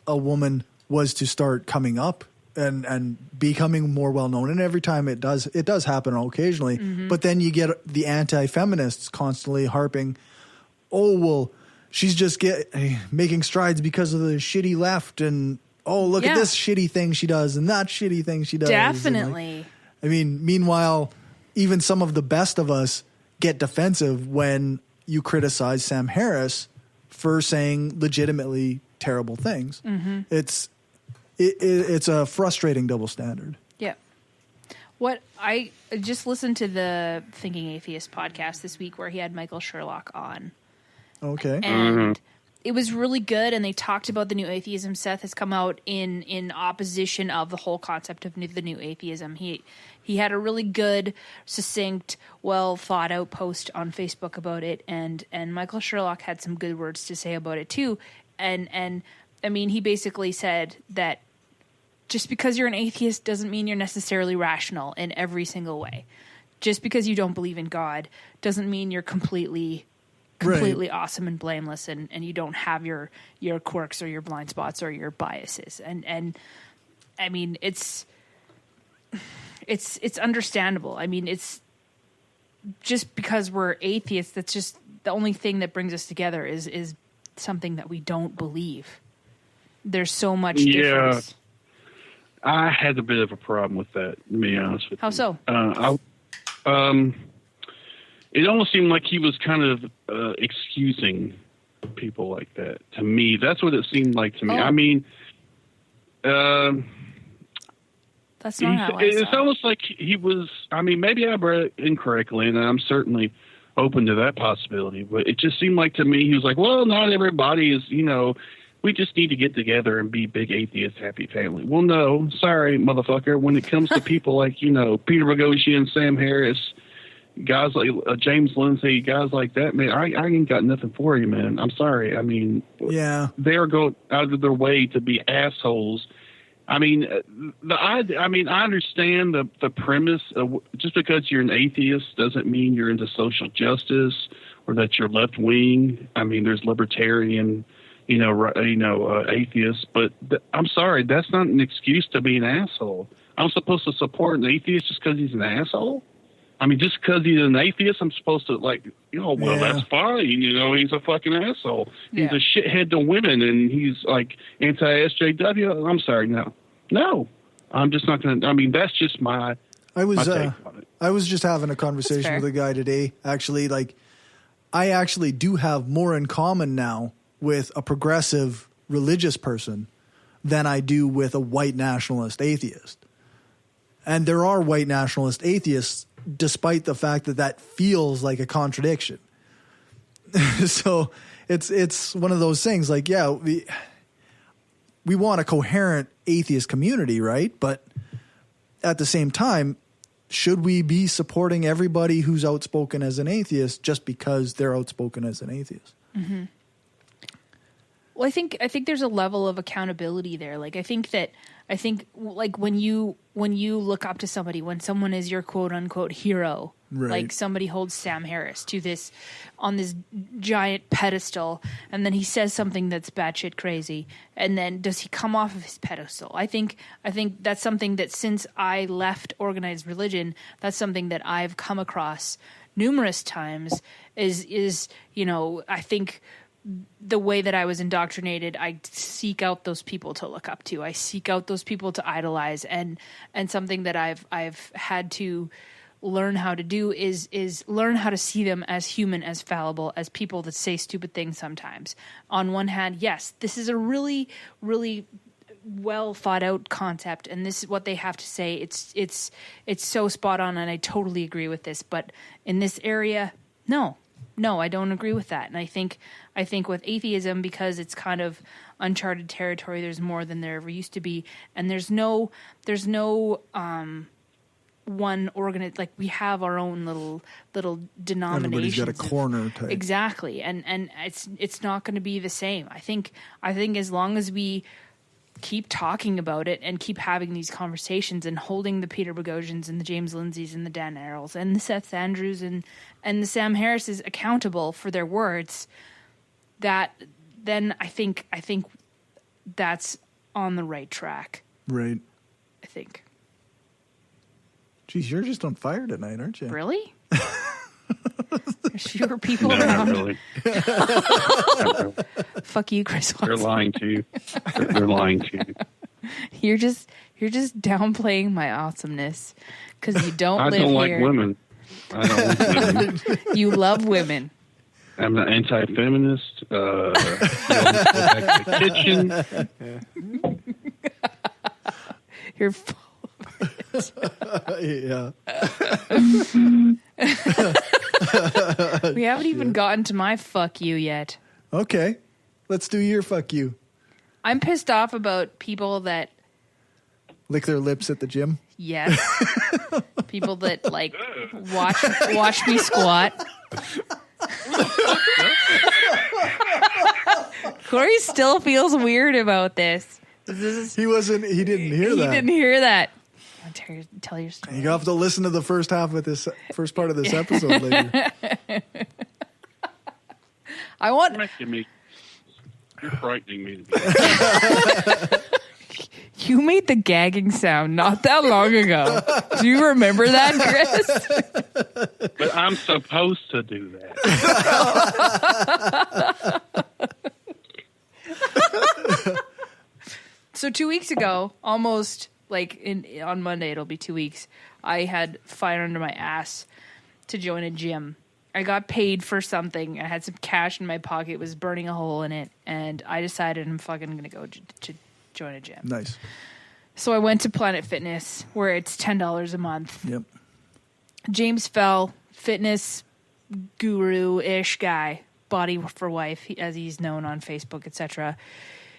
[SPEAKER 6] a woman was to start coming up and becoming more well known, and every time it does happen occasionally, but then you get the anti-feminists constantly harping, oh well, she's just making strides because of the shitty left, and oh look at this shitty thing she does and that shitty thing she does.
[SPEAKER 7] Definitely.
[SPEAKER 6] Meanwhile, even some of the best of us get defensive when you criticize Sam Harris for saying legitimately terrible things. Mm-hmm. It's a frustrating double standard.
[SPEAKER 7] Yeah. What I just listened to the Thinking Atheist podcast this week where he had Michael Sherlock on.
[SPEAKER 6] Okay.
[SPEAKER 7] And it was really good, and they talked about the new atheism. Seth has come out in opposition of the whole concept of the new atheism. He had a really good, succinct, well thought out post on Facebook about it, and Michael Sherlock had some good words to say about it too. And he basically said that just because you're an atheist doesn't mean you're necessarily rational in every single way. Just because you don't believe in God doesn't mean you're completely awesome and blameless, and you don't have your quirks or your blind spots or your biases. And it's understandable. It's just because we're atheists, that's just the only thing that brings us together is something that we don't believe. There's so much difference.
[SPEAKER 16] I had a bit of a problem with that, to be honest with you.
[SPEAKER 7] How so?
[SPEAKER 16] It almost seemed like he was kind of excusing people like that. To me, that's what it seemed like to me.
[SPEAKER 7] That's not how I
[SPEAKER 16] it's almost like he was. Maybe I read it incorrectly, and I'm certainly open to that possibility. But it just seemed like to me he was like, "Well, not everybody is. We just need to get together and be big atheist happy family." Well, no, sorry, motherfucker. When it comes to people like Peter Boghossian, Sam Harris, guys like James Lindsay, guys like that, man, I ain't got nothing for you, man. I'm sorry.
[SPEAKER 6] Yeah,
[SPEAKER 16] they're going out of their way to be assholes I mean, I understand the premise of just because you're an atheist doesn't mean you're into social justice or that you're left wing. I mean, there's libertarian, atheists, but I'm sorry, that's not an excuse to be an asshole. I'm supposed to support an atheist just because he's an asshole? I mean, just because he's an atheist, I'm supposed to that's fine. He's a fucking asshole. He's a shithead to women, and he's like anti-SJW. I'm sorry, no. I'm just not going to. I mean, that's just my.
[SPEAKER 6] I was just having a conversation with a guy today. Actually, I actually do have more in common now with a progressive religious person than I do with a white nationalist atheist. And there are white nationalist atheists, despite the fact that feels like a contradiction. So it's one of those things we want a coherent atheist community, right? But at the same time, should we be supporting everybody who's outspoken as an atheist just because they're outspoken as an atheist?
[SPEAKER 7] Mm-hmm. Well, I think there's a level of accountability there. I think when you look up to somebody, when someone is your quote unquote hero,
[SPEAKER 6] right.
[SPEAKER 7] Like somebody holds Sam Harris on this giant pedestal, and then he says something that's batshit crazy, and then does he come off of his pedestal? I think that's something that since I left organized religion, that's something that I've come across numerous times. I think the way that I was indoctrinated, I seek out those people to look up to. I seek out those people to idolize, and something that I've had to learn how to do is learn how to see them as human, as fallible, as people that say stupid things sometimes. On one hand, yes, this is a really, really well thought out concept, and this is what they have to say. It's so spot on, and I totally agree with this. But in this area, no, I don't agree with that. And I think with atheism, because it's kind of uncharted territory, there's more than there ever used to be, and there's no one we have our own little denomination.
[SPEAKER 6] Everybody's got a corner type.
[SPEAKER 7] Exactly, and it's not going to be the same. I think as long as we keep talking about it and keep having these conversations and holding the Peter Boghossians and the James Lindsays and the Dan Arrells and the Seth Andrews and the Sam Harrises accountable for their words, then I think that's on the right track.
[SPEAKER 6] Right.
[SPEAKER 7] I think.
[SPEAKER 6] Geez, you're just on fire tonight, aren't you?
[SPEAKER 7] Really? There's fewer people
[SPEAKER 16] No,
[SPEAKER 7] around.
[SPEAKER 16] not really.
[SPEAKER 7] Fuck you, Chris.
[SPEAKER 16] They're lying to you. They're lying to you.
[SPEAKER 7] You're just downplaying my awesomeness because you don't
[SPEAKER 16] I
[SPEAKER 7] live
[SPEAKER 16] don't like
[SPEAKER 7] here.
[SPEAKER 16] women. I don't like women.
[SPEAKER 7] You love women.
[SPEAKER 16] I'm an anti-feminist. Go back to the kitchen.
[SPEAKER 7] You're full of it.
[SPEAKER 6] Yeah.
[SPEAKER 7] We haven't even gotten to my fuck you yet.
[SPEAKER 6] Okay. Let's do your fuck you.
[SPEAKER 7] I'm pissed off about people that
[SPEAKER 6] lick their lips at the gym.
[SPEAKER 7] Yes. People that watch me squat. Corey still feels weird about this.
[SPEAKER 6] He didn't hear that.
[SPEAKER 7] He didn't hear that. Tell your story.
[SPEAKER 6] You have to listen to the first part of this episode later.
[SPEAKER 7] I want.
[SPEAKER 16] You're frightening me.
[SPEAKER 7] You made the gagging sound not that long ago. Do you remember that, Chris?
[SPEAKER 16] But I'm supposed to do that.
[SPEAKER 7] So 2 weeks ago, almost on Monday, it'll be 2 weeks, I had fire under my ass to join a gym. I got paid for something. I had some cash in my pocket. It was burning a hole in it. And I decided I'm fucking going to go to join a gym.
[SPEAKER 6] Nice.
[SPEAKER 7] So I went to Planet Fitness, where it's $10 a month.
[SPEAKER 6] Yep.
[SPEAKER 7] James Fell, fitness guru-ish guy, Body for Wife, as he's known on Facebook, etc.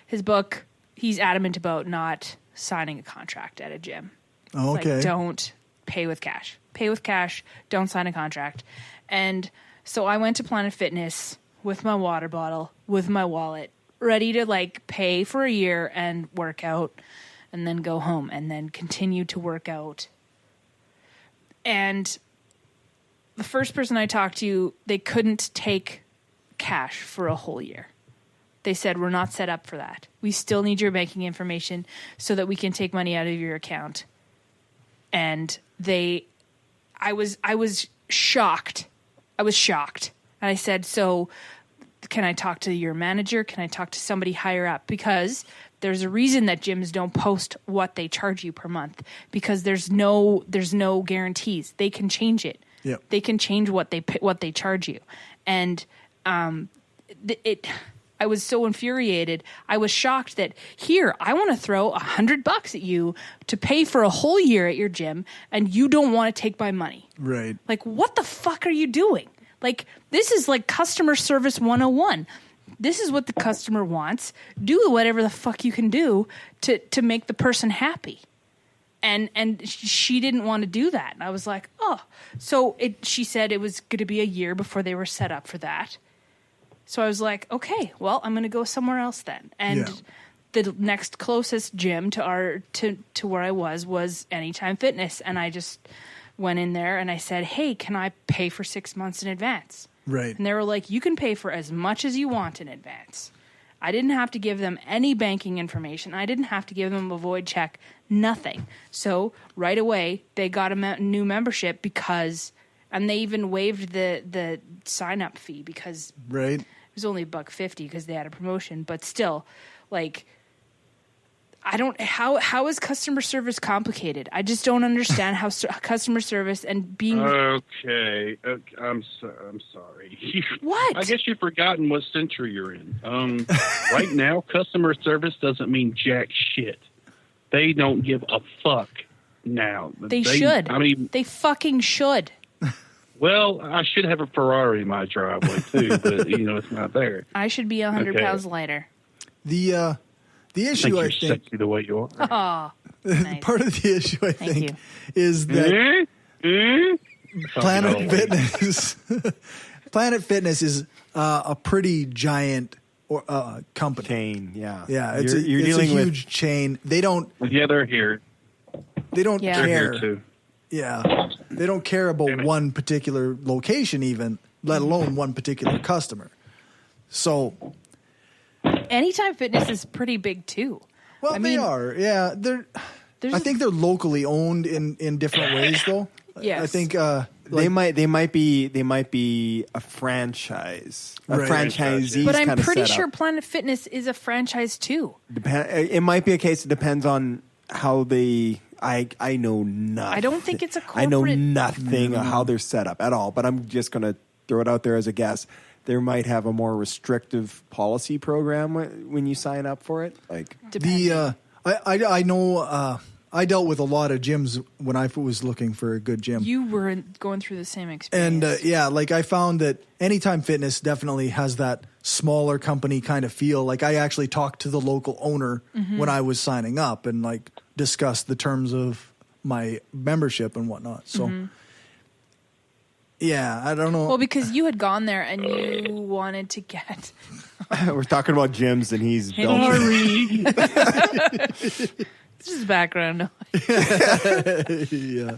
[SPEAKER 7] His book, he's adamant about not signing a contract at a gym.
[SPEAKER 6] Oh, okay.
[SPEAKER 7] Don't pay with cash. Pay with cash. Don't sign a contract. And so I went to Planet Fitness with my water bottle, with my wallet, ready to pay for a year and work out. and then go home and then continue to work out. And the first person I talked to, they couldn't take cash for a whole year. They said, we're not set up for that. We still need your banking information so that we can take money out of your account. And I was shocked. I was shocked. And I said, so can I talk to your manager? Can I talk to somebody higher up? Because there's a reason that gyms don't post what they charge you per month, because there's no guarantees. They can change it.
[SPEAKER 6] Yep.
[SPEAKER 7] They can change what they charge you. And I was so infuriated. I was shocked that here, I want to throw $100 at you to pay for a whole year at your gym, and you don't want to take my money.
[SPEAKER 6] Right.
[SPEAKER 7] Like, what the fuck are you doing? Like, this is like customer service 101. This is what the customer wants. Do whatever the fuck you can do to make the person happy. And she didn't want to do that. And I was like, oh. So she said it was going to be a year before they were set up for that. So I was like, okay, well, I'm going to go somewhere else then. And the next closest gym to where I was Anytime Fitness. And I just went in there and I said, hey, can I pay for 6 months in advance?
[SPEAKER 6] Right.
[SPEAKER 7] And they were like, you can pay for as much as you want in advance. I didn't have to give them any banking information. I didn't have to give them a void check, nothing. So right away, they got a new membership because, and they even waived the sign-up fee because
[SPEAKER 6] right.
[SPEAKER 7] It was only $1.50 because they had a promotion. But still, like, I don't, how is customer service complicated? I just don't understand how customer service and being...
[SPEAKER 16] Okay, I'm sorry.
[SPEAKER 7] What?
[SPEAKER 16] I guess you've forgotten what century you're in. Right now, customer service doesn't mean jack shit. They don't give a fuck now.
[SPEAKER 7] They should.
[SPEAKER 16] I mean...
[SPEAKER 7] They fucking should.
[SPEAKER 16] Well, I should have a Ferrari in my driveway, too, but, it's not there.
[SPEAKER 7] I should be 100 pounds lighter.
[SPEAKER 6] The issue, I think,
[SPEAKER 16] sexy the way you are.
[SPEAKER 7] Oh, nice.
[SPEAKER 6] Part of the issue, I think, is that Planet Fitness. Planet Fitness is a pretty giant company.
[SPEAKER 8] Chain, yeah,
[SPEAKER 6] yeah. It's
[SPEAKER 8] you're
[SPEAKER 6] a
[SPEAKER 8] dealing
[SPEAKER 6] huge chain. They don't.
[SPEAKER 16] Yeah, they're here.
[SPEAKER 6] They don't
[SPEAKER 7] Yeah.
[SPEAKER 6] care.
[SPEAKER 16] They're here too.
[SPEAKER 6] Yeah, they don't care about one particular location, even let alone one particular customer. So.
[SPEAKER 7] Anytime Fitness is pretty big too.
[SPEAKER 6] Well, they are. Yeah, I think they're locally owned in different ways, though.
[SPEAKER 7] Yes.
[SPEAKER 6] I think
[SPEAKER 8] they might be a franchise, a franchisee.
[SPEAKER 7] But I'm pretty sure Planet Fitness is a franchise too.
[SPEAKER 8] It might be a case. It depends on how they. I know nothing.
[SPEAKER 7] I don't think it's a corporate.
[SPEAKER 8] I know nothing of how they're set up at all. But I'm just going to throw it out there as a guess. They might have a more restrictive policy program when you sign up for it. Like
[SPEAKER 6] I know I dealt with a lot of gyms when I was looking for a good gym.
[SPEAKER 7] You were going through the same experience.
[SPEAKER 6] And like I found that Anytime Fitness definitely has that smaller company kind of feel. Like I actually talked to the local owner when I was signing up and like discussed the terms of my membership and whatnot. So. Yeah, I don't know.
[SPEAKER 7] Well, because you had gone there and you wanted to get...
[SPEAKER 8] We're talking about gyms and he's belching.
[SPEAKER 7] This is background noise.
[SPEAKER 6] Yeah.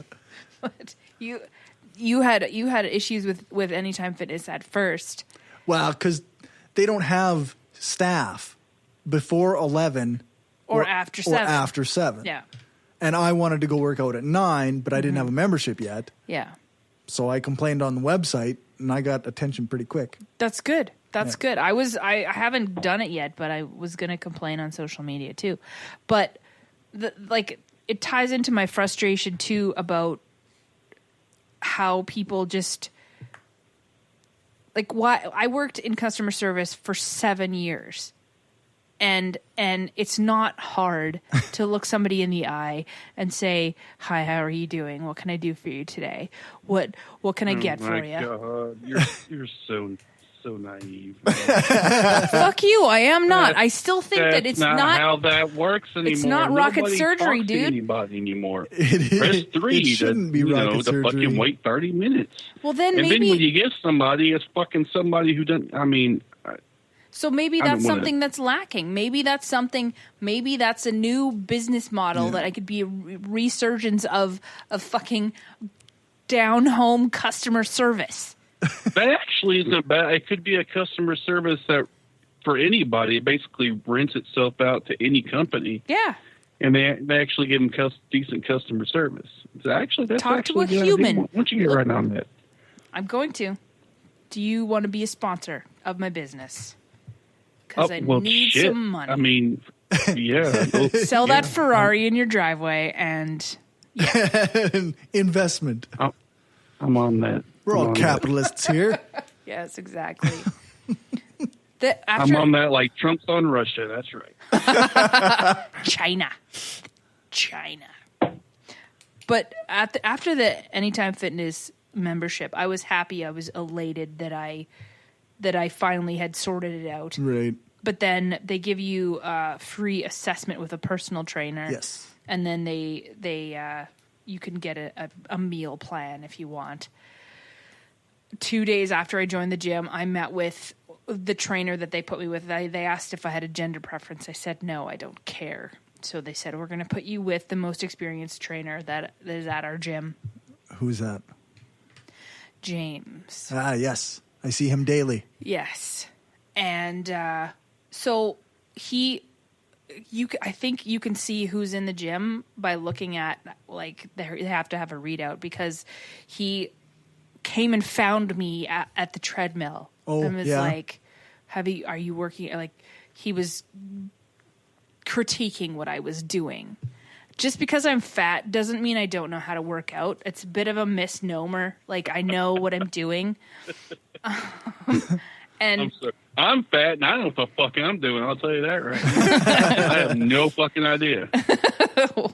[SPEAKER 7] But you had issues with Anytime Fitness at first.
[SPEAKER 6] Well, because they don't have staff before 11
[SPEAKER 7] or after 7.
[SPEAKER 6] Or after 7.
[SPEAKER 7] Yeah.
[SPEAKER 6] And I wanted to go work out at 9, but I didn't have a membership yet.
[SPEAKER 7] Yeah.
[SPEAKER 6] So I complained on the website, and I got attention pretty quick.
[SPEAKER 7] That's good. That's good. I haven't done it yet, but I was going to complain on social media too. But it ties into my frustration too about how people just why I worked in customer service for 7 years. And it's not hard to look somebody in the eye and say, "Hi, how are you doing? What can I do for you today? What can I get for you?"
[SPEAKER 16] God, you're so naive.
[SPEAKER 7] Fuck you! I am not. I still think that it's not
[SPEAKER 16] how that works anymore.
[SPEAKER 7] It's not rocket
[SPEAKER 16] Nobody
[SPEAKER 7] surgery,
[SPEAKER 16] talks to
[SPEAKER 7] dude.
[SPEAKER 16] Anybody anymore?
[SPEAKER 6] It is.
[SPEAKER 16] Press 3.
[SPEAKER 6] It shouldn't be rocket
[SPEAKER 16] to
[SPEAKER 6] surgery.
[SPEAKER 16] fucking wait 30 minutes.
[SPEAKER 7] Well, then
[SPEAKER 16] and
[SPEAKER 7] maybe.
[SPEAKER 16] then when you get somebody, it's fucking somebody who doesn't. I mean.
[SPEAKER 7] So maybe
[SPEAKER 16] I don't
[SPEAKER 7] that's
[SPEAKER 16] wanna-
[SPEAKER 7] something that's lacking. Maybe that's a new business model that I could be a resurgence of fucking down home customer service.
[SPEAKER 16] That actually isn't bad. It could be a customer service that for anybody, it basically rents itself out to any company.
[SPEAKER 7] Yeah.
[SPEAKER 16] And they actually give them decent customer service. So actually, that's
[SPEAKER 7] Talk
[SPEAKER 16] actually
[SPEAKER 7] to a
[SPEAKER 16] good
[SPEAKER 7] human.
[SPEAKER 16] idea. Why don't you get right on that?
[SPEAKER 7] I'm going to. Do you want to be a sponsor of my business? Because I need
[SPEAKER 16] shit.
[SPEAKER 7] some money.
[SPEAKER 16] I mean, yeah.
[SPEAKER 7] Sell that Ferrari in your driveway and
[SPEAKER 6] investment.
[SPEAKER 16] I'm on that.
[SPEAKER 6] We're all capitalists here.
[SPEAKER 7] Yes, exactly.
[SPEAKER 16] I'm on that like Trump's on Russia. That's right.
[SPEAKER 7] China. But after the Anytime Fitness membership, I was happy. I was elated that I finally had sorted it out.
[SPEAKER 6] Right.
[SPEAKER 7] But then they give you a free assessment with a personal trainer.
[SPEAKER 6] Yes.
[SPEAKER 7] And then they you can get a meal plan if you want. 2 days after I joined the gym, I met with the trainer that they put me with. They asked if I had a gender preference. I said, no, I don't care. So they said, we're going to put you with the most experienced trainer that is at our gym.
[SPEAKER 6] Who's that?
[SPEAKER 7] James.
[SPEAKER 6] Ah, yes. I see him daily.
[SPEAKER 7] Yes. And so I think you can see who's in the gym by looking at, like, they have to have a readout because he came and found me at the treadmill.
[SPEAKER 6] Oh,
[SPEAKER 7] and was
[SPEAKER 6] yeah.
[SPEAKER 7] like, are you working? Like, he was critiquing what I was doing. Just because I'm fat doesn't mean I don't know how to work out. It's a bit of a misnomer. Like, I know what I'm doing. And
[SPEAKER 16] I'm fat and I don't know what the fuck I'm doing. I'll tell you that right now. I have no fucking idea.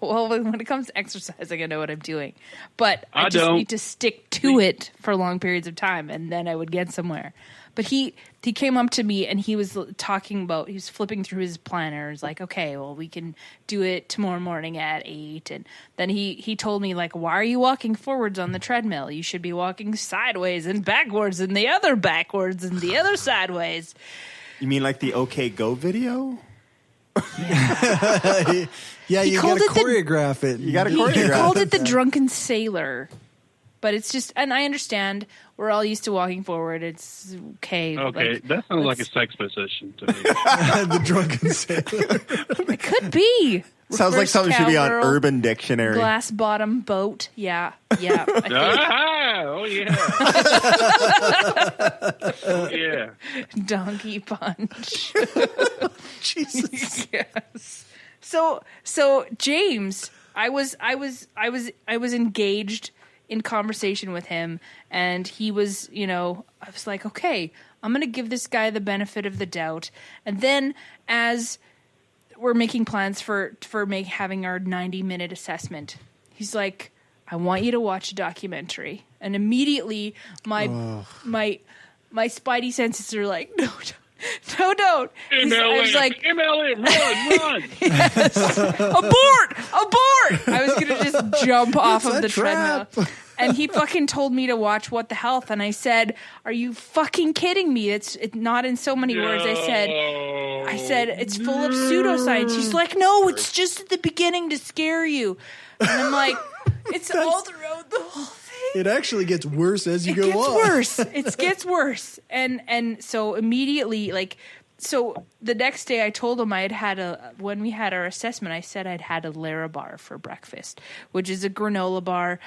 [SPEAKER 7] well, when it comes to exercising, I know what I'm doing. But I just
[SPEAKER 16] don't.
[SPEAKER 7] need to stick to it for long periods of time, and then I would get somewhere. But he came up to me and he was talking about, he was flipping through his planner. He's like, okay, well, we can do it tomorrow morning at 8. And then he told me, like, why are you walking forwards on the treadmill? You should be walking sideways and backwards and the other backwards and the other sideways.
[SPEAKER 8] You mean like the OK Go video?
[SPEAKER 6] Yeah, you got to choreograph it.
[SPEAKER 8] You got to
[SPEAKER 7] He
[SPEAKER 8] choreograph
[SPEAKER 7] called
[SPEAKER 8] it.
[SPEAKER 7] it the drunken sailor. But it's just, and I understand, we're all used to walking forward. It's okay.
[SPEAKER 16] Okay,
[SPEAKER 7] like,
[SPEAKER 16] that sounds like a sex position to me.
[SPEAKER 6] The drunken sailor.
[SPEAKER 7] It could be.
[SPEAKER 8] Sounds like
[SPEAKER 7] Reverse
[SPEAKER 8] something should be on
[SPEAKER 7] cowgirl,
[SPEAKER 8] Urban Dictionary.
[SPEAKER 7] Glass bottom boat. Yeah. I think.
[SPEAKER 16] Oh, yeah. Oh, yeah.
[SPEAKER 7] Donkey punch.
[SPEAKER 6] Jesus.
[SPEAKER 7] Yes. So James, I was engaged in conversation with him, and he was, I was like, okay, I'm going to give this guy the benefit of the doubt. And then as we're making plans for having our 90-minute assessment, he's like, I want you to watch a documentary. And immediately my spidey senses are like, no, don't. I was like,
[SPEAKER 16] MLM, run.
[SPEAKER 7] Yes. Abort! I was going to just jump off of the treadmill. And he fucking told me to watch What the Health. And I said, are you fucking kidding me? It's not in so many words. I said, it's full of pseudoscience. He's like, no, it's just at the beginning to scare you. And I'm like, it's all throughout the whole thing.
[SPEAKER 6] It actually gets worse as you go
[SPEAKER 7] It gets
[SPEAKER 6] on.
[SPEAKER 7] worse. It gets worse. And so immediately, so the next day I told him when we had our assessment, I said I'd had a Larabar for breakfast, which is a granola bar.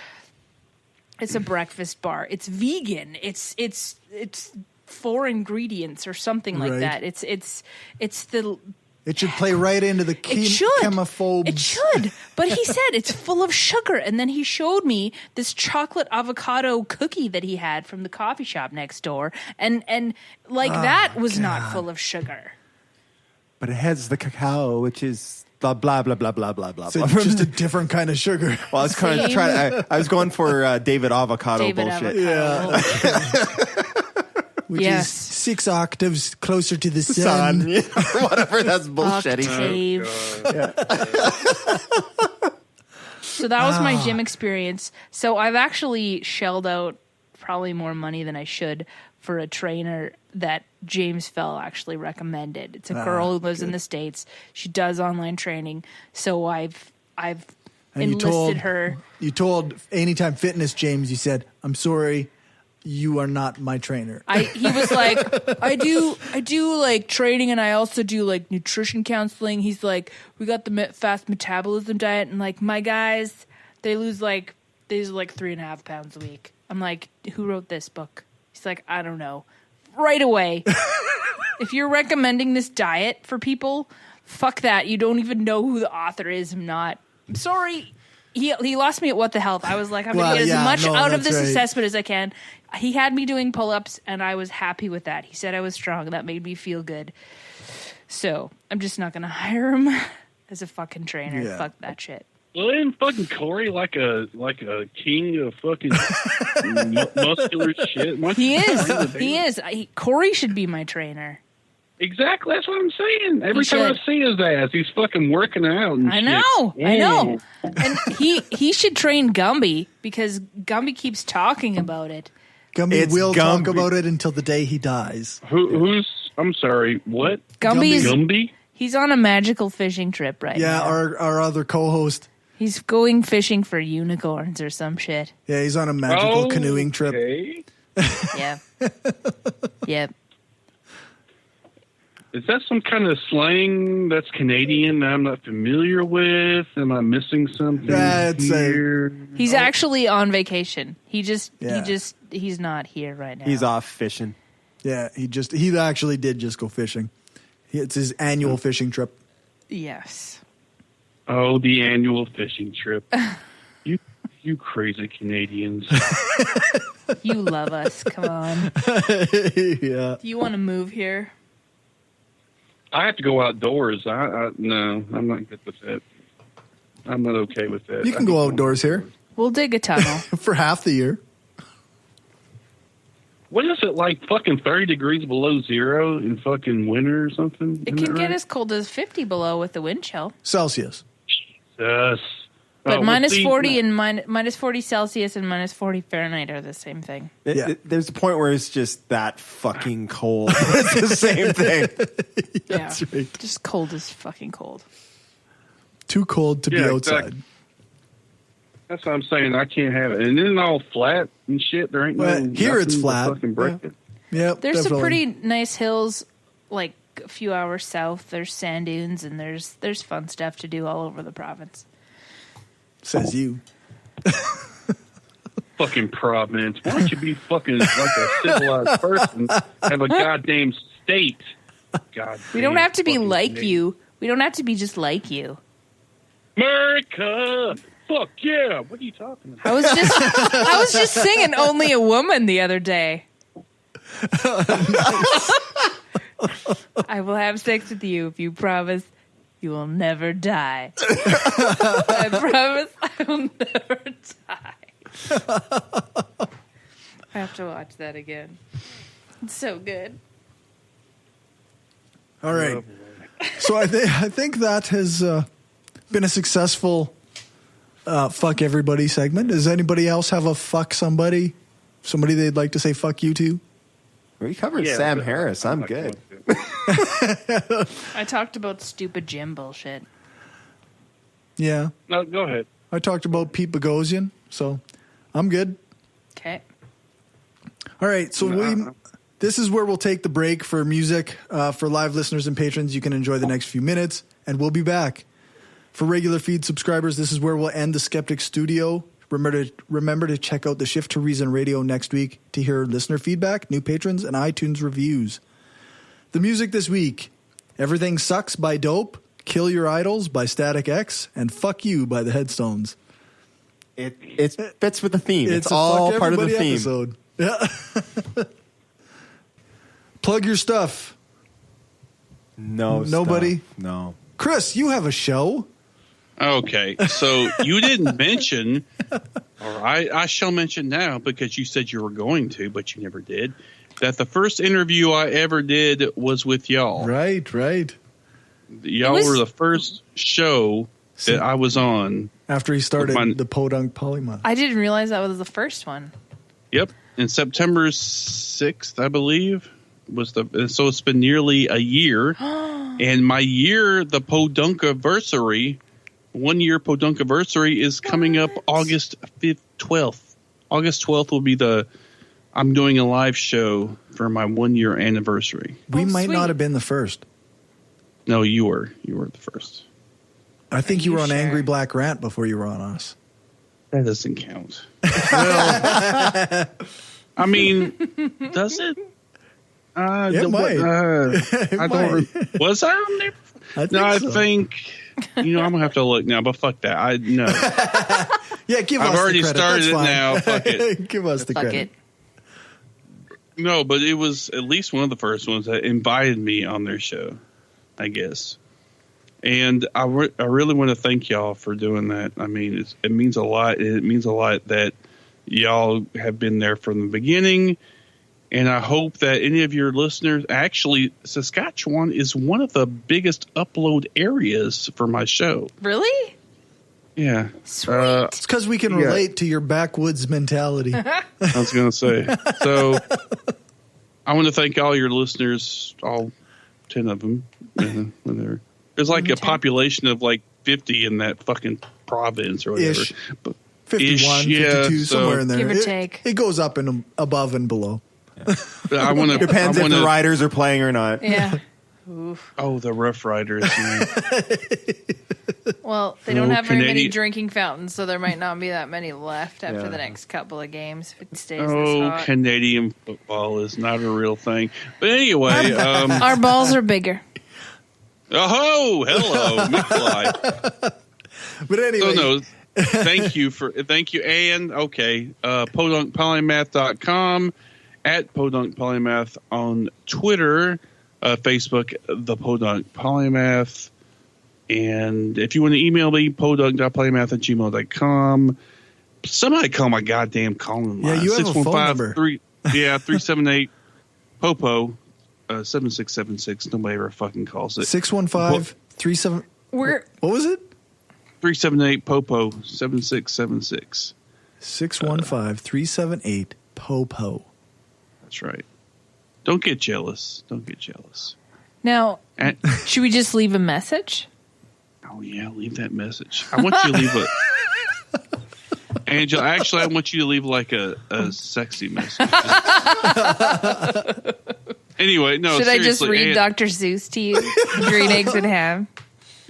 [SPEAKER 7] It's a breakfast bar. It's vegan. It's 4 ingredients or something like
[SPEAKER 6] Right.
[SPEAKER 7] that. It's the
[SPEAKER 6] It should play right into the chemophobes.
[SPEAKER 7] It should. But he said it's full of sugar. And then he showed me this chocolate avocado cookie that he had from the coffee shop next door. And that was not full of sugar.
[SPEAKER 8] But it has the cacao, which is blah, blah, blah, blah, blah, blah, blah.
[SPEAKER 6] So just a different kind of sugar.
[SPEAKER 8] Well, I was kind of I was going for David Avocado bullshit.
[SPEAKER 6] Yeah. Which is 6 octaves closer to the sun.
[SPEAKER 8] Or whatever. That's bullshit.
[SPEAKER 7] So that was my gym experience. So I've actually shelled out probably more money than I should for a trainer that James Fell actually recommended. It's a girl who lives in the States. She does online training. So I've enlisted her.
[SPEAKER 6] You told Anytime Fitness, James, you said, I'm sorry, you are not my trainer.
[SPEAKER 7] He was like, I do like training, and I also do like nutrition counseling. He's like, we got the fast metabolism diet, and like my guys, they lose like 3.5 pounds a week. I'm like, who wrote this book? He's like, I don't know. Right away. If you're recommending this diet for people, fuck that. You don't even know who the author is. I'm sorry. He lost me at What the Health. I was like, I'm going to get as much out of this assessment as I can. He had me doing pull-ups, and I was happy with that. He said I was strong. That made me feel good. So I'm just not going to hire him as a fucking trainer.
[SPEAKER 6] Yeah.
[SPEAKER 7] Fuck that shit.
[SPEAKER 16] Well, isn't fucking Corey like a king of fucking muscular shit?
[SPEAKER 7] He is. Corey should be my trainer.
[SPEAKER 16] Exactly. That's what I'm saying. Every time I see his ass, he's fucking working out. And
[SPEAKER 7] I know. And he should train Gumby because Gumby keeps talking about it.
[SPEAKER 6] Gumby will talk about it until the day he dies.
[SPEAKER 16] Who's? I'm sorry. What?
[SPEAKER 7] Gumby? He's on a magical fishing trip right now.
[SPEAKER 6] Yeah, our other co-host.
[SPEAKER 7] He's going fishing for unicorns or some shit.
[SPEAKER 6] Yeah, he's on a magical canoeing trip.
[SPEAKER 7] Yeah. Yep.
[SPEAKER 16] Is that some kind of slang that's Canadian that I'm not familiar with? Am I missing something here?
[SPEAKER 7] He's actually on vacation. He's not here right now.
[SPEAKER 8] He's off fishing.
[SPEAKER 6] Yeah, he actually did just go fishing. It's his annual fishing trip.
[SPEAKER 7] Yes.
[SPEAKER 16] Oh, the annual fishing trip. You crazy Canadians.
[SPEAKER 7] You love us. Come on.
[SPEAKER 6] Yeah.
[SPEAKER 7] Do you want to move here?
[SPEAKER 16] I have to go outdoors. No, I'm not good with that. I'm not okay with that.
[SPEAKER 6] You can go outdoors here.
[SPEAKER 7] We'll dig a tunnel.
[SPEAKER 6] For half the year.
[SPEAKER 16] What is it, like fucking 30 degrees below zero in fucking winter or something?
[SPEAKER 7] It can get as cold as 50 below with the wind chill.
[SPEAKER 6] Celsius.
[SPEAKER 16] Yes.
[SPEAKER 7] But minus 40 and minus 40 Celsius and minus 40 Fahrenheit are the same thing.
[SPEAKER 8] There's a point where it's just that fucking cold. It's the same thing.
[SPEAKER 6] That's right.
[SPEAKER 7] Just cold as fucking cold.
[SPEAKER 6] Too cold to be outside.
[SPEAKER 16] Exactly. That's what I'm saying. I can't have it. And then all flat and shit. There ain't no
[SPEAKER 6] here it's flat.
[SPEAKER 16] Fucking break it.
[SPEAKER 6] Yep,
[SPEAKER 7] there's some pretty nice hills, like a few hours south. There's sand dunes, and there's fun stuff to do all over the province.
[SPEAKER 6] Says you.
[SPEAKER 16] Fucking province. Why don't you be fucking like a civilized person? Have a goddamn state. God.
[SPEAKER 7] We don't have to be like you. We don't have to be just like you.
[SPEAKER 16] America. Fuck yeah! What are you talking about?
[SPEAKER 7] I was just singing "Only a Woman" the other day. I will have sex with you if you promise you will never die. I promise I will never die. I have to watch that again. It's so good.
[SPEAKER 6] All right. So I think that has been a successful fuck everybody segment. Does anybody else have a fuck somebody they'd like to say fuck you to?
[SPEAKER 8] We covered Sam Harris. I'm good.
[SPEAKER 7] I talked about stupid gym bullshit.
[SPEAKER 6] Yeah.
[SPEAKER 16] No, go ahead.
[SPEAKER 6] I talked about Pete Boghossian, so I'm good.
[SPEAKER 7] Okay.
[SPEAKER 6] All right, so this is where we'll take the break for music. For live listeners and patrons, you can enjoy the next few minutes, and we'll be back. For regular feed subscribers, this is where we'll end the Skeptic Studio. Remember to check out the Shift to Reason Radio next week to hear listener feedback, new patrons, and iTunes reviews. The music this week: Everything Sucks by Dope, Kill Your Idols by Static X, and Fuck You by the Headstones.
[SPEAKER 8] It fits with the theme. It's all part of the theme.
[SPEAKER 6] Episode. Yeah. Plug your stuff. Nobody.
[SPEAKER 8] No.
[SPEAKER 6] Chris, you have a show.
[SPEAKER 17] Okay, so you didn't mention, or I shall mention now because you said you were going to, but you never did, that the first interview I ever did was with y'all.
[SPEAKER 6] Right.
[SPEAKER 17] Y'all were the first show that I was on.
[SPEAKER 6] After he started the Podunk Polymath.
[SPEAKER 7] I didn't realize that was the first one.
[SPEAKER 17] Yep. and September 6th, I believe, so it's been nearly a year. And my year, the Podunkiversary, 1 year Podunkiversary is coming up August 12th. August 12th will be I'm doing a live show for my 1 year anniversary.
[SPEAKER 6] We might not have been the first.
[SPEAKER 17] No, you were the first.
[SPEAKER 6] I think you were on Angry Black Rant before you were on us.
[SPEAKER 17] That doesn't count. Well, I mean, does it?
[SPEAKER 6] It might.
[SPEAKER 17] I don't. Was I on there? I think. I'm gonna have to look now, but fuck that.
[SPEAKER 6] Yeah, give us.
[SPEAKER 17] I've already
[SPEAKER 6] the credit.
[SPEAKER 17] started
[SPEAKER 6] That's
[SPEAKER 17] it
[SPEAKER 6] fine.
[SPEAKER 17] now. Fuck it.
[SPEAKER 6] Give us the
[SPEAKER 7] Fuck
[SPEAKER 6] credit.
[SPEAKER 7] it.
[SPEAKER 17] No, but it was at least one of the first ones that invited me on their show, I guess. And I really want to thank y'all for doing that. I mean, it means a lot. It means a lot that y'all have been there from the beginning. And I hope that any of your listeners, actually, Saskatchewan is one of the biggest upload areas for my show.
[SPEAKER 7] Really?
[SPEAKER 17] Yeah.
[SPEAKER 6] It's because we can relate to your backwoods mentality.
[SPEAKER 17] I was going to say. So I want to thank all your listeners, all 10 of them. There's like a population of like 50 in that fucking province or whatever.
[SPEAKER 6] Ish. 51, 52, somewhere in there.
[SPEAKER 7] Give or take.
[SPEAKER 6] It goes up and above and below.
[SPEAKER 17] I want to.
[SPEAKER 8] Depends if the riders are playing or not.
[SPEAKER 7] Yeah. Oof.
[SPEAKER 17] Oh, the Rough Riders.
[SPEAKER 7] Well, they don't have very many
[SPEAKER 17] Canadian-
[SPEAKER 7] drinking fountains, so there might not be that many left after the next couple of games if it stays this
[SPEAKER 17] Oh,
[SPEAKER 7] hot.
[SPEAKER 17] Canadian football is not a real thing. But anyway,
[SPEAKER 7] Our balls are bigger.
[SPEAKER 17] oh, hello, McFly.
[SPEAKER 6] But anyway,
[SPEAKER 17] So no, thank you, and okay, podunkpolymath.com, at Podunk Polymath on Twitter, Facebook, the Podunk Polymath, and if you want to email me, podunk.polymath@gmail.com. Somebody call my goddamn calling line.
[SPEAKER 6] Yeah, you have a phone number.
[SPEAKER 17] 378 Popo 7676. Nobody ever fucking calls it.
[SPEAKER 6] 615-37.
[SPEAKER 7] What
[SPEAKER 6] was it?
[SPEAKER 17] 378 Popo 7676.
[SPEAKER 6] 615-378 Popo.
[SPEAKER 17] That's right. Don't get jealous. Don't get jealous.
[SPEAKER 7] Now, should we just leave a message?
[SPEAKER 17] Oh yeah, leave that message. I want you to leave Angela, actually, I want you to leave like a sexy message. Anyway, no.
[SPEAKER 7] Should I just
[SPEAKER 17] seriously,
[SPEAKER 7] read Dr. Seuss to you? Green eggs and ham.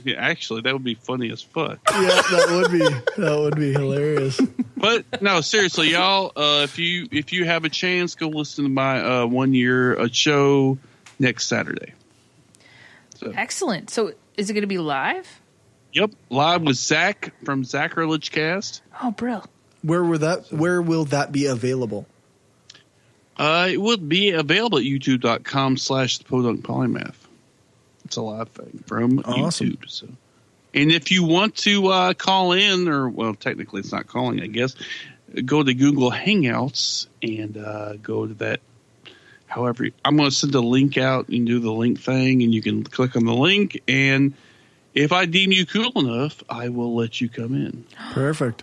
[SPEAKER 17] Yeah, actually, that would be funny as fuck.
[SPEAKER 6] Yeah, that would be hilarious.
[SPEAKER 17] But no, seriously, y'all. If you have a chance, go listen to my 1 year show next Saturday. So.
[SPEAKER 7] Excellent. So, is it going to be live?
[SPEAKER 17] Yep, live with Zach from Zacrilege Cast.
[SPEAKER 7] Oh, brill.
[SPEAKER 6] Where will that be available?
[SPEAKER 17] It will be available at youtube.com/thepodunkpolymath. It's a live thing from YouTube. So, and if you want to call in, or well, technically it's not calling, I guess. Go to Google Hangouts and go to that. However, I'm going to send a link out. You can do the link thing, and you can click on the link. And if I deem you cool enough, I will let you come in.
[SPEAKER 6] Perfect.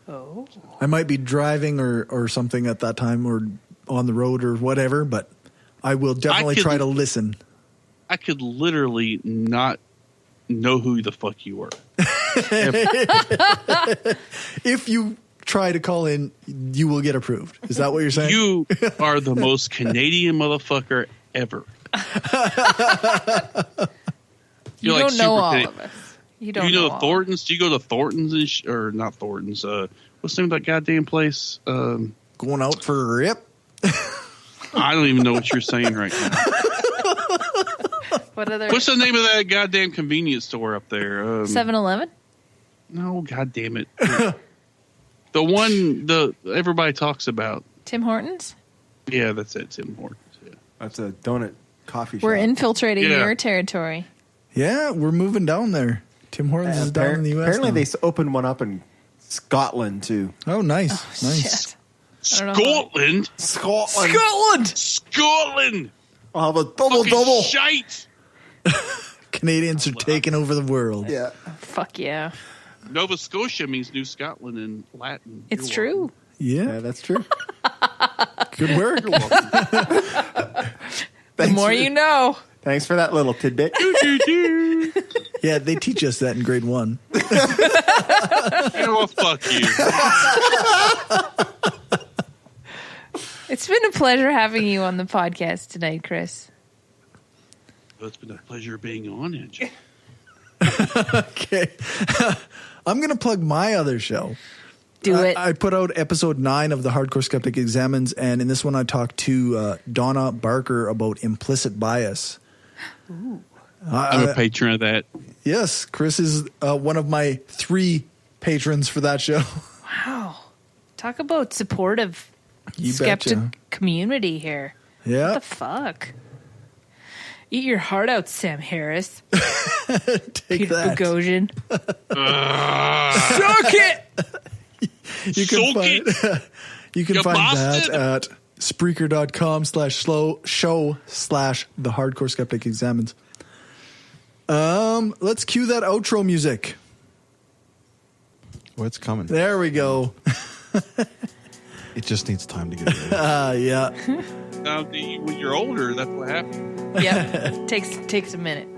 [SPEAKER 7] Oh.
[SPEAKER 6] I might be driving or something at that time, or on the road or whatever, but I will definitely try to listen.
[SPEAKER 17] I could literally not know who the fuck you were.
[SPEAKER 6] If you try to call in, you will get approved. Is that what you're saying?
[SPEAKER 17] You are the most Canadian motherfucker ever.
[SPEAKER 7] You
[SPEAKER 17] You're
[SPEAKER 7] don't know all
[SPEAKER 17] Canadian.
[SPEAKER 7] of us. You don't
[SPEAKER 17] Do you know
[SPEAKER 7] all.
[SPEAKER 17] Thornton's? Do you go to Thornton's or not Thornton's? What's the name of that goddamn place?
[SPEAKER 6] Going out for a rip?
[SPEAKER 17] I don't even know what you're saying right now. What's the name of that goddamn convenience store up there?
[SPEAKER 7] 7-Eleven?
[SPEAKER 17] No, goddamn it. The one everybody talks about.
[SPEAKER 7] Tim Hortons?
[SPEAKER 17] Yeah, that's it. Tim Hortons. Yeah.
[SPEAKER 8] That's a donut coffee shop.
[SPEAKER 7] We're infiltrating your territory.
[SPEAKER 6] Yeah, we're moving down there. Tim Hortons is down in the U.S.
[SPEAKER 8] Apparently,
[SPEAKER 6] now.
[SPEAKER 8] they opened one up in Scotland too.
[SPEAKER 6] Oh, nice, nice.
[SPEAKER 17] Scotland.
[SPEAKER 8] I'll have a double.
[SPEAKER 17] Shite.
[SPEAKER 6] Canadians are taking over the world.
[SPEAKER 8] Yeah.
[SPEAKER 7] Fuck yeah.
[SPEAKER 17] Nova Scotia means New Scotland in Latin.
[SPEAKER 7] It's true.
[SPEAKER 6] Yeah,
[SPEAKER 8] that's true.
[SPEAKER 6] Good work.
[SPEAKER 7] The more you know.
[SPEAKER 8] Thanks for that little tidbit.
[SPEAKER 6] Yeah, they teach us that in grade 1.
[SPEAKER 17] Well, fuck you.
[SPEAKER 7] It's been a pleasure having you on the podcast tonight, Chris.
[SPEAKER 17] Well, it's been a pleasure being on it.
[SPEAKER 6] Okay. I'm going to plug my other show.
[SPEAKER 7] Do it.
[SPEAKER 6] I put out episode 9 of the Hardcore Skeptic Examines, and in this one I talked to Donna Barker about implicit bias.
[SPEAKER 7] Ooh.
[SPEAKER 17] I'm a patron of that.
[SPEAKER 6] Yes, Chris is one of my 3 patrons for that show.
[SPEAKER 7] Wow. Talk about supportive
[SPEAKER 6] You
[SPEAKER 7] skeptic
[SPEAKER 6] betcha.
[SPEAKER 7] community here.
[SPEAKER 6] Yeah.
[SPEAKER 7] What the fuck? Eat your heart out, Sam Harris.
[SPEAKER 6] Take
[SPEAKER 7] Peter
[SPEAKER 6] that.
[SPEAKER 7] Boghossian. Suck it!
[SPEAKER 6] You can find, you can find that at Spreaker.com/show/the Hardcore Skeptic Examines. Let's cue that outro music.
[SPEAKER 14] Oh, it's coming.
[SPEAKER 6] There we go.
[SPEAKER 14] It just needs time to get ready.
[SPEAKER 6] Yeah.
[SPEAKER 17] Now, when you're older, that's what happens.
[SPEAKER 7] Yeah, takes a minute.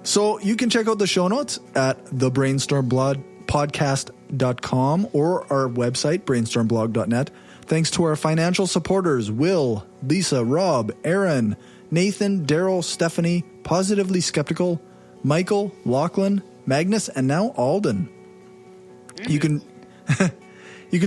[SPEAKER 6] So you can check out the show notes at thebrainstormbloodpodcast.com or our website, brainstormblog.net. Thanks to our financial supporters, Will, Lisa, Rob, Aaron, Nathan, Daryl, Stephanie, Positively Skeptical, Michael, Lachlan, Magnus, and now Alden. You can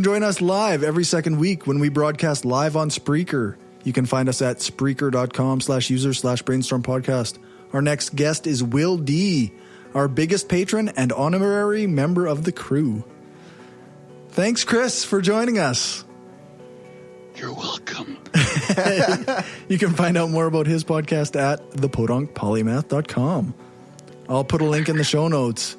[SPEAKER 6] join us live every second week when we broadcast live on Spreaker. You can find us at Spreaker.com/user/brainstormpodcast. Our next guest is Will D., our biggest patron and honorary member of the crew. Thanks, Chris, for joining us.
[SPEAKER 17] You're welcome.
[SPEAKER 6] You can find out more about his podcast at thepodunkpolymath.com. I'll put a link in the show notes.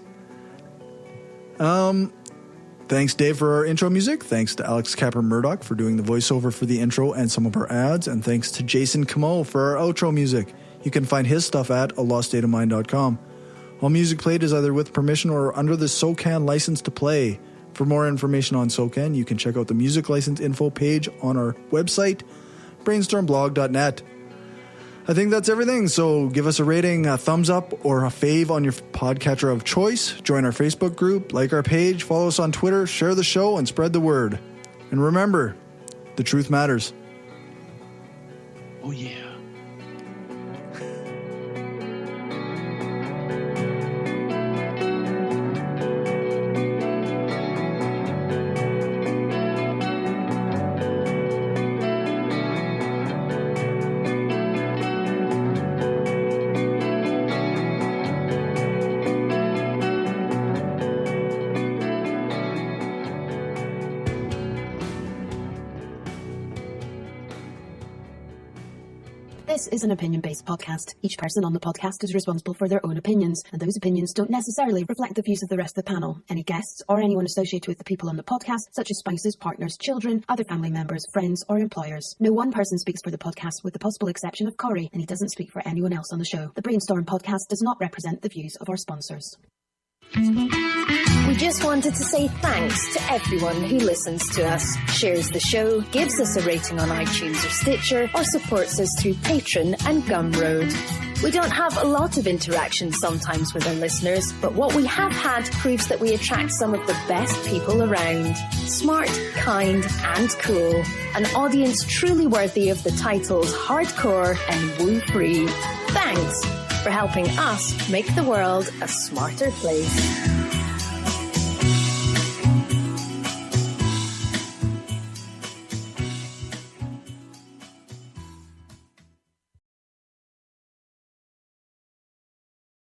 [SPEAKER 6] Thanks, Dave, for our intro music. Thanks to Alex Capper-Murdoch for doing the voiceover for the intro and some of our ads. And thanks to Jason Camo for our outro music. You can find his stuff at aloststateofmind.com. All music played is either with permission or under the SOCAN license to play. For more information on SOCAN, you can check out the music license info page on our website, brainstormblog.net. I think that's everything, so give us a rating, a thumbs up, or a fave on your podcatcher of choice. Join our Facebook group, like our page, follow us on Twitter, share the show, and spread the word. And remember, the truth matters.
[SPEAKER 17] Oh, yeah.
[SPEAKER 18] This is an opinion-based podcast. Each person on the podcast is responsible for their own opinions, and those opinions don't necessarily reflect the views of the rest of the panel. Any guests or anyone associated with the people on the podcast, such as spouses, partners, children, other family members, friends, or employers. No one person speaks for the podcast with the possible exception of Corey, and he doesn't speak for anyone else on the show. The Brainstorm podcast does not represent the views of our sponsors.
[SPEAKER 9] We just wanted to say thanks to everyone who listens to us, shares the show, gives us a rating on iTunes or Stitcher, or supports us through Patreon and Gumroad. We don't have a lot of interaction sometimes with our listeners, but what we have had proves that we attract some of the best people around. Smart, kind, and cool. An audience truly worthy of the titles hardcore and woo-free. Thanks for helping us make the world a smarter place.